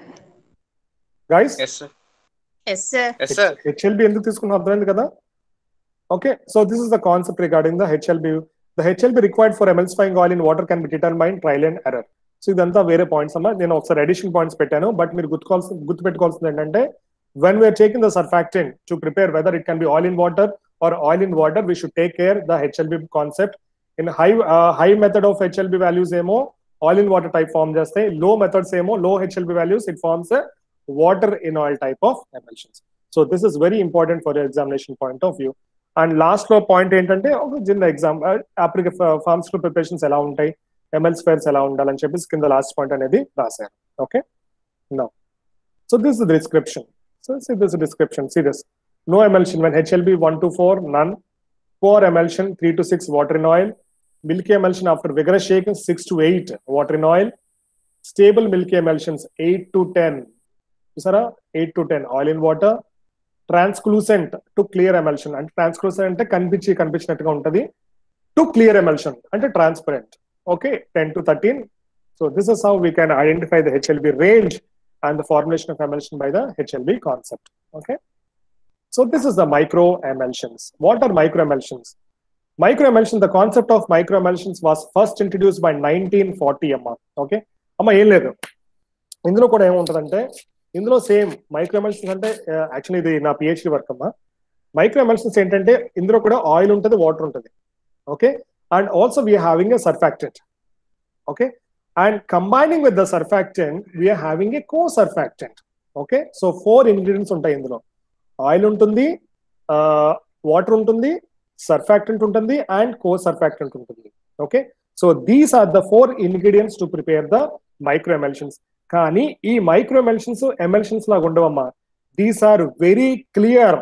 Guys, Yes, sir. Yes, sir. Yes, sir. HLB ఎందుకు తీసుకున్నాం అర్థమైంది కదా. Okay, so this is the concept regarding the HLB. The HLB required for emulsifying oil in water can be determined trial and error. So ఇదంతా వేరే points అమ్మా. నేను ఒకసారి addition points పెట్టాను, బట్ మీరు గుర్తుపెట్టుకోవాల్సింది ఏంటంటే when we are taking the surfactant to prepare whether it can be oil in water or oil in water, we should take care the HLB concept. In high method of HLB values ఏమో oil in water type form చేస్తాయి, low methods ఏమో low HLB values it forms a water in oil type of emulsions. So this is very important for your examination point of view. And last లో point ఏంటంటే ఒక చిన్న exam pharmaceutical preparations ఎలా ఉంటాయి, ఎమ్ఎల్సిఫైర్స్ ఎలా ఉండాలని చెప్పేసి కింద లాస్ట్ పాయింట్ అనేది రాశాను. Okay, now so this is the description. So see this description, see this. No emulsion when HLB 1 to 4, none. Poor emulsion 3 to 6 water in oil. Milky emulsion after vigorous shaking 6 to 8 water in oil. Stable milky emulsions 8 to 10. Sara 8 to 10 oil in water. Translucent to clear emulsion. And translucent ante కనిపించినట్టుగా ఉంటది. To clear emulsion ante transparent. Okay, 10 to 13. So this is how we can identify the HLB range and the formulation of emulsion by the HLB concept. Okay, so this is the micro emulsions. What are micro emulsions? Micro emulsion, the concept of micro emulsions was first introduced by 1940 amma. Okay, amma em ledu ఇందులో కూడా ఏముంటదంటే ఇందులో same micro emulsions అంటే actually ఇది నా PhD work అమ్మా. Micro emulsions ఏంటంటే ఇందులో కూడా ఆయిల్ ఉంటుంది, వాటర్ ఉంటుంది. Okay, and also we are having a surfactant. Okay, and combining with the surfactant we are having a co-surfactant. Okay, so 4 ingredients ఉంటాయి ఇందులో. ఆయిల్ ఉంటుంది, వాటర్ ఉంటుంది, సర్ఫాక్టెంట్ ఉంటుంది అండ్ co-surfactant ఉంటుంది. Okay, so these are the 4 ingredients to prepare the micro emulsions. కానీ ఈ micro emulsions emulsions లాగా ఉండవమ్మా. These are very clear,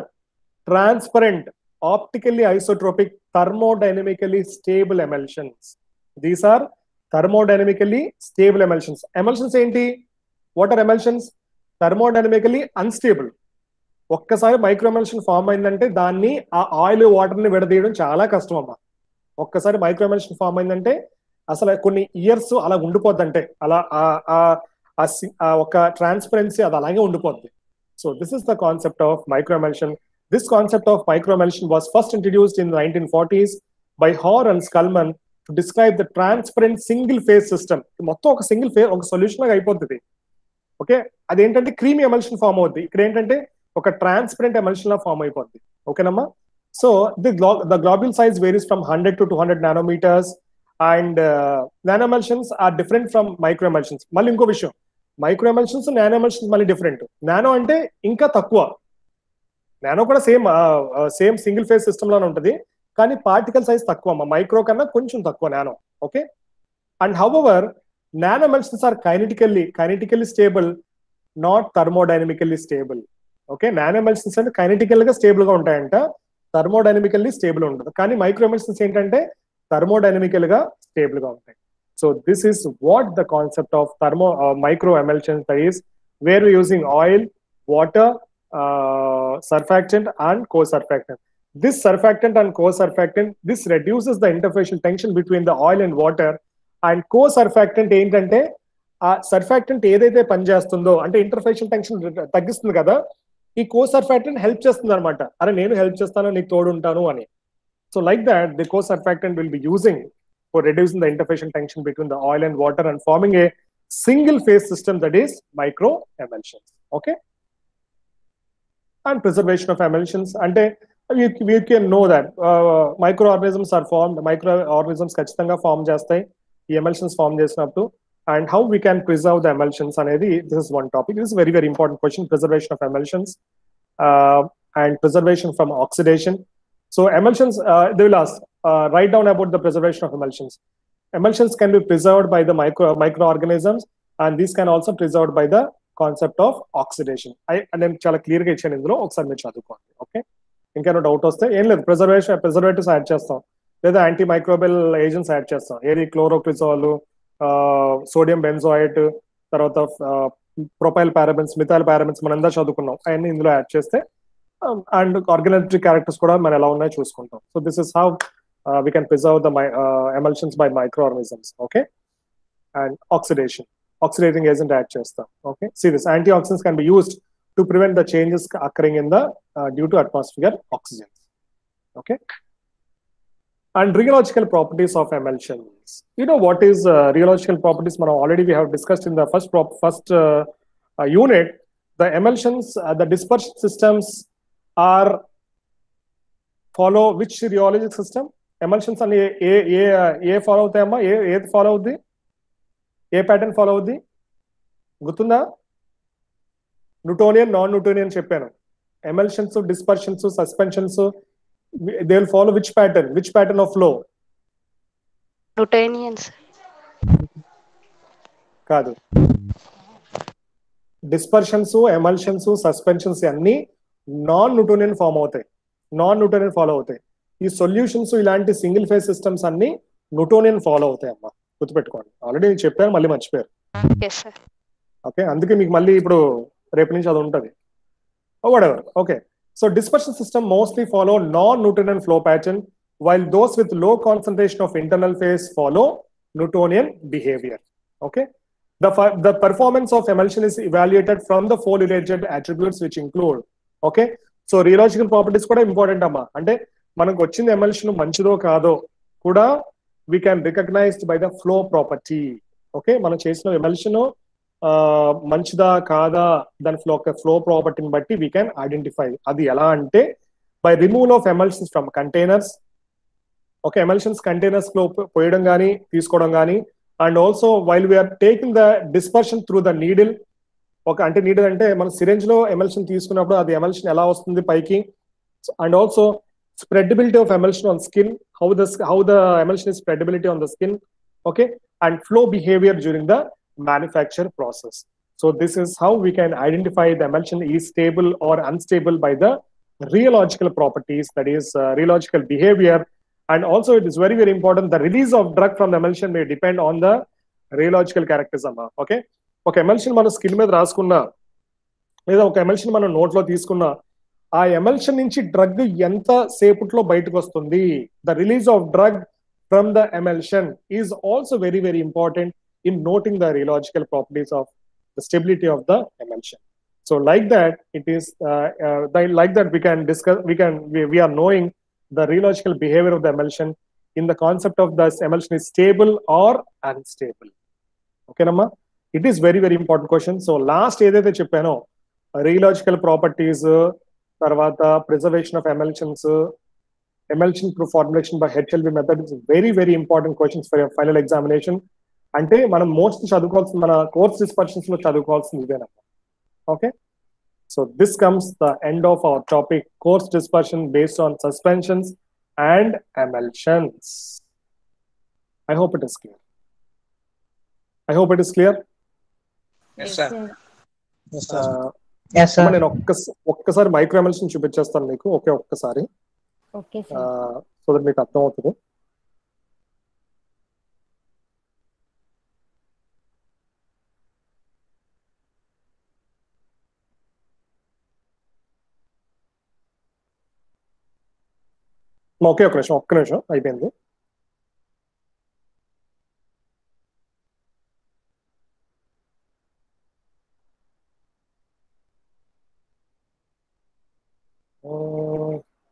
transparent, optically isotropic, thermodynamically stable emulsions. These are thermodynamically stable emulsions. Emulsions ఏంటి? What are emulsions? Thermodynamically unstable. ఒక్కసారి micro emulsion form అయిందంటే దాన్ని ఆ oil water ని విడదీయడం చాలా కష్టం అమ్మా. ఒక్కసారి మైక్రో ఎమల్షన్ ఫామ్ అయిందంటే అసలు కొన్ని ఇయర్స్ అలా ఉండిపోద్ది, అంటే అలా ఒక ట్రాన్స్పరెన్సీ అది అలాగే ఉండిపోద్ది. So this is the concept of micro emulsion. This concept of micro emulsion was first introduced in 1940s by Hoare and Scullman to describe the transparent single phase system. మొత్తం ఒక single phase ఒక solution లాగా అయిపోతుంది. Okay, అదేంటంటే creamy emulsion form అవుద్ది. ఇక్కడ ఏంటంటే ఒక ట్రాన్స్పరెంట్ ఎమల్షన్ లా ఫామ్ అయిపోద్ది. ఓకేనమ్మా. So the globule size varies from 100 to 200 nanometers and nano emulsions are different from micro emulsions. మళ్ళీ ఇంకో విషయం, మైక్రో ఎమల్షన్స్ నానో ఎమల్షన్స్ మళ్ళీ డిఫరెంట్. నానో అంటే ఇంకా తక్కువ, నానో కూడా సేమ్ సింగిల్ ఫేజ్ సిస్టమ్ లానే ఉంటుంది కానీ పార్టికల్ సైజ్ తక్కువ అమ్మా. మైక్రో కన్నా కొంచెం తక్కువ nano. Okay, and however nano emulsions are kinetically stable, not thermodynamically stable. Okay, nano emulsions అంటే కైనెటికల్ గా స్టేబుల్ గా ఉంటాయంట, థర్మోడైనమికల్లీ స్టేబుల్ ఉండదు. కానీ మైక్రో ఎమల్షన్స్ ఏంటంటే థర్మోడైనమికల్ గా స్టేబుల్ గా ఉంటాయి. So this is what the concept of micro emulsions is, where we using oil, water, surfactant and co-surfactant. This surfactant and co-surfactant, this reduces the interfacial tension between the oil and water. And co-surfactant ఏంటంటే ఆ surfactant ఏదైతే పనిచేస్తుందో అంటే interfacial tension తగ్గిస్తుంది కదా, ఈ co-surfactant help చేస్తుంది అనమాట. అరే నేను హెల్ప్ చేస్తాను, నీకు తోడు ఉంటాను అని. So like that the co-surfactant will be using for reducing the interfacial tension between the oil and water and forming a single phase system, that is micro emulsions. Okay, and preservation of emulsions అంటే we can know that microorganisms are formed, microorganisms ఖచ్చితంగా form చేస్తాయి ఈ emulsions form చేసినప్పుడు. And how we can preserve the emulsions అనేది, this is one topic. This is very very important question, preservation of emulsions and preservation from oxidation. So emulsions, they will ask, write down about the preservation of emulsions. Emulsions can be preserved by the microorganisms and these can also preserved by the concept of oxidation. నేను చాలా clear గా ఇచ్చాను ఇందులో, ఒకసారి మీరు చదువుకోండి. Okay, ఇంకేమైనా doubt వస్తే ఏం లేదు, ప్రిజర్వేటివ్స్ యాడ్ చేస్తాం లేదా యాంటీ మైక్రోబియల్ ఏజెంట్స్ యాడ్ చేస్తాం. ఏది క్లోరోక్విజాల్, సోడియం బెంజోయేట్, తర్వాత ప్రొపైల్ పారాబెన్స్, మిథైల్ పారాబెన్స్ మనం అంతా చదువుకున్నాం, అవన్నీ ఇందులో యాడ్ చేస్తే అండ్ ఆర్గానెటిక్ క్యారెక్టర్స్ కూడా మనం ఎలా ఉన్నాయో చూసుకుంటాం. So this is how we can preserve the emulsions by microorganisms. Okay, and oxidation, oxidating agent add chestam. Okay, see this, antioxidants can be used to prevent the changes occurring in the due to atmosphere oxygen. Okay. And rheological properties of emulsions. You know what is rheological properties? Already we have discussed in the first unit. The emulsions, the dispersion systems are follow which rheologic system? Emulsions and a follow them, a follow the a pattern follow the Gutunda Newtonian, non-Newtonian cheppanu. Emulsions, dispersions, suspensions, they will follow which pattern? Which pattern of flow? Newtonian, sir. కాదు. Dispersions, emulsions, suspensions అన్ని non Newtonian form అవుతాయి, non Newtonian follow అవుతాయి. ఈ solutions ఇలాంటి single phase systems అన్ని Newtonian follow అవుతాయి అమ్మా, గుర్తుపెట్టుకోండి. ఆల్రెడీ నేను చెప్పాను, మళ్ళీ మర్చిపోయారు. ఓకే, అందుకే మీకు మళ్ళీ ఇప్పుడు రేపు నుంచి అది ఉంటుంది. whatever. Okay, so dispersion system mostly follow non-Newtonian flow pattern, while those with low concentration of internal phase follow Newtonian behavior. Okay, the performance of emulsion is evaluated from the four related attributes which include, okay, so rheological properties kuda important amma, ante manaku vachindi emulsion manchido kaado kuda we can recognize by the flow property. Okay, మనం చేసిన emulsion మంచిదా కాదా దాని flow ప్రాపర్టీని బట్టి we can identify. అది ఎలా అంటే by removal of emulsions from containers. Okay, emulsions containers లో పోయడం కానీ తీసుకోవడం కానీ, and also while we are taking the dispersion through the needle. ఒక అంటే నీడిల్ అంటే మనం సిరెంజ్ లో ఎమల్షన్ తీసుకున్నప్పుడు అది ఎమల్షన్ ఎలా వస్తుంది పైకి, and also spreadability of emulsion on skin, how the emulsion is spreadability on the skin. Okay, and flow behaviour during the manufacture process. So this is how we can identify the emulsion is stable or unstable by the rheological properties, that is rheological behavior. And also it is very, very important, the release of drug from the emulsion may depend on the rheological characters. Okay, okay, emulsion మన skin మీద రాసుకున్నా లేదా ఒక emulsion మన నోట్లో తీసుకున్నా, ఆ emulsion నుంచి డ్రగ్ ఎంత సేపట్లో బయటకు వస్తుంది, the release of drug from the emulsion is also very, very important in noting the rheological properties of the stability of the emulsion. So like that, it is like that we can discuss, we are knowing the rheological behavior of the emulsion in the concept of the emulsion is stable or unstable. Okay, Namma? It is very, very important question. So last edaithe cheppano rheological properties, tarvata preservation of emulsions, emulsion proof formulation by HLB method is very, very important questions for your final examination. అంటే మనం most చదువుకోవాల్సింది మన coarse dispersions లో చదువుకోవాల్సింది ఇదేనమ్మా. Okay, so this comes the end of our topic, coarse dispersion based on suspensions and emulsions. I hope it is clear. I hope it is clear. నేను ఒక్కసారి micro emulsion చూపించేస్తాను మీకు, okay, ఒక్కసారి, so that మీకు అర్థం అవుతుంది. Okay, ఒక్క నిమిషం అయిపోయింది.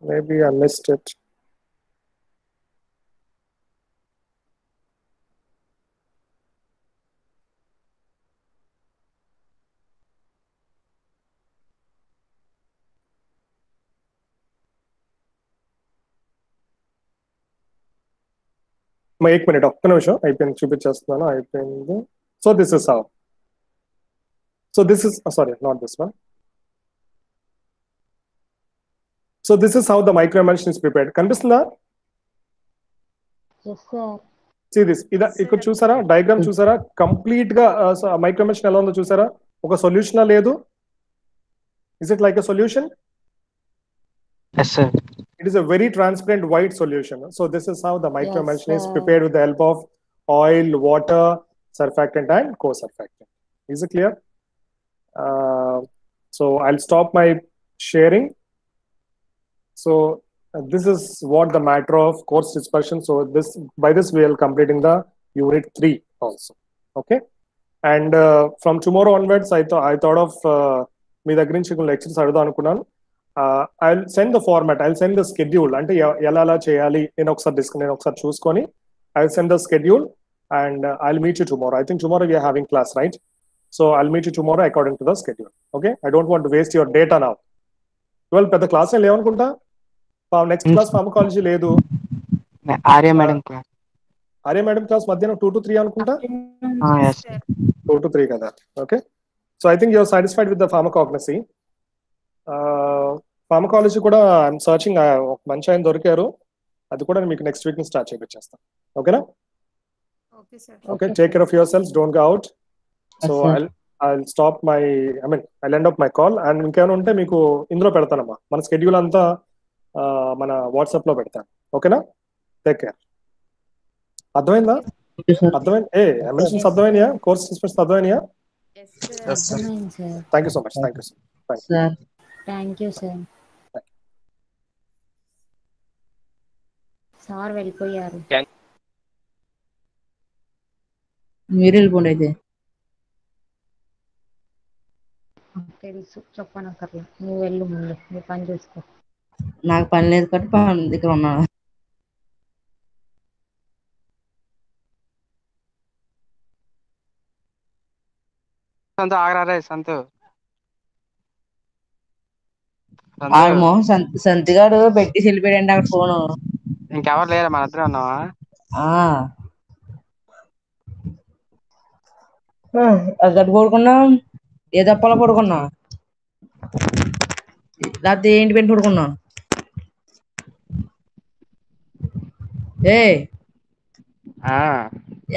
Maybe I missed it. एक मिनट, ఒక్క నిమిషం, అయిపోయింది, చూపించేస్తున్నాను, అయిపోయింది. So this is how, so this is sorry not this one. So this is how the micro emulsion is prepared. కనిపిస్తుందా? See this, ఇక్కడ చూసారా డయాగ్రామ్, చూసారా కంప్లీట్ గా మైక్రో ఎమల్షన్ ఎలా ఉందో చూసారా? ఒక సొల్యూషన్ లేదు. Is it like a solution? Yes, sir. It is a very transparent white solution. So this is how the micro emulsion is prepared with the help of oil, water, surfactant and co-surfactant. Is it clear? So I'll stop my sharing. So this is what the matter of coarse dispersion. So by this we will completing the unit 3 also. Okay, and from tomorrow onwards I thought of మీ దగ్గర నుంచి కొన్ని lectures అడుగుదాం అనుకున్నాను. I will send the format, I will send the schedule, అంటే ఎలా చేయాలి నేను ఒకసారి చూసుకొని I will send the schedule and I will meet you tomorrow. I think tomorrow we are having class, right? So I will meet you tomorrow according to the schedule. Okay, I don't want to waste your data now. ఇవాళ పెద్ద class ఏం లేవనుకుంటా. Next class pharmacology లేదు. Arya madam class. Arya madam class మధ్యాహ్నం 2 to 3 అనుకుంటా. 2 to 3 కదా. Okay, so I think you're satisfied with the pharmacognosy. Pharmacology కూడా I'm searching, ఒక మంచి ఆయన దొరికారు, అది కూడా మీకు నెక్స్ట్ వీక్ నుంచి స్టార్ట్ చేయించేస్తాను. ఓకేనా? Okay, take care of yourself, don't go out. So I'll stop my, I'll end up my call. And ఇంకేమైనా ఉంటే మీకు ఇందులో పెడతానమ్మా, మన స్కెడ్యూల్ అంతా మన వాట్సాప్ లో పెడతాను. ఓకేనా? Take care. అర్థమైందా? అర్థమైంది? అర్థమైనాయా? కోర్స్ డిస్కషన్స్ అర్థమైనాయా? Thank you so much. Thank you sir. Thank you sir. Sir వెళ్ళిపోయారు. మీరు వెళ్ళిపోండి అయితే. తెలుసు, చెప్పనక్కర్లా, నువ్వు వెళ్ళు, ముందు నీ పని చూసుకో. నాకు పని లేదు కాబట్టి పని దగ్గర ఉన్నాను. ఆగరారే సంతు. ఆడ మోహన్ సంతిగాడు పెట్టి వెళ్ళిపోయాడండి అక్కడ ఫోను. ఇంకెవరు లేరా? మన ఇద్దరే ఉన్నావా? అక్కడ పడుకున్నాం, ఏ తప్పలా పడుకున్నా, లేకపోతే ఏంటి పెట్టి పడుకున్నా?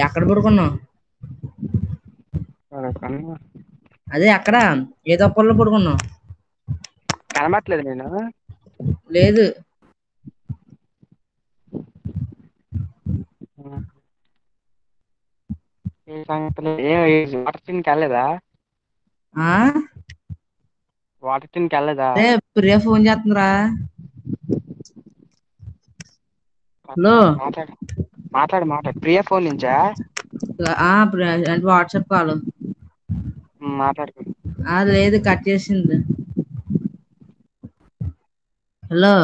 ఎక్కడ పడుకున్నావు? అదే అక్కడ ఏ తప్పల్లో పడుకున్నావు? కనబట్లేదు నేను. లేదు. వాటర్ టిన్కి వెళ్ళలేదా? వాటర్ టిన్కి వెళ్ళలేదా? ప్రియా ఫోన్ చేస్తుందిరా. హలో, మాట్లాడు. ప్రియా ఫోన్ నుంచా? అంటే వాట్సాప్ కాల్. మాట్లాడుకో. లేదు, కట్ చేసింది. హలో.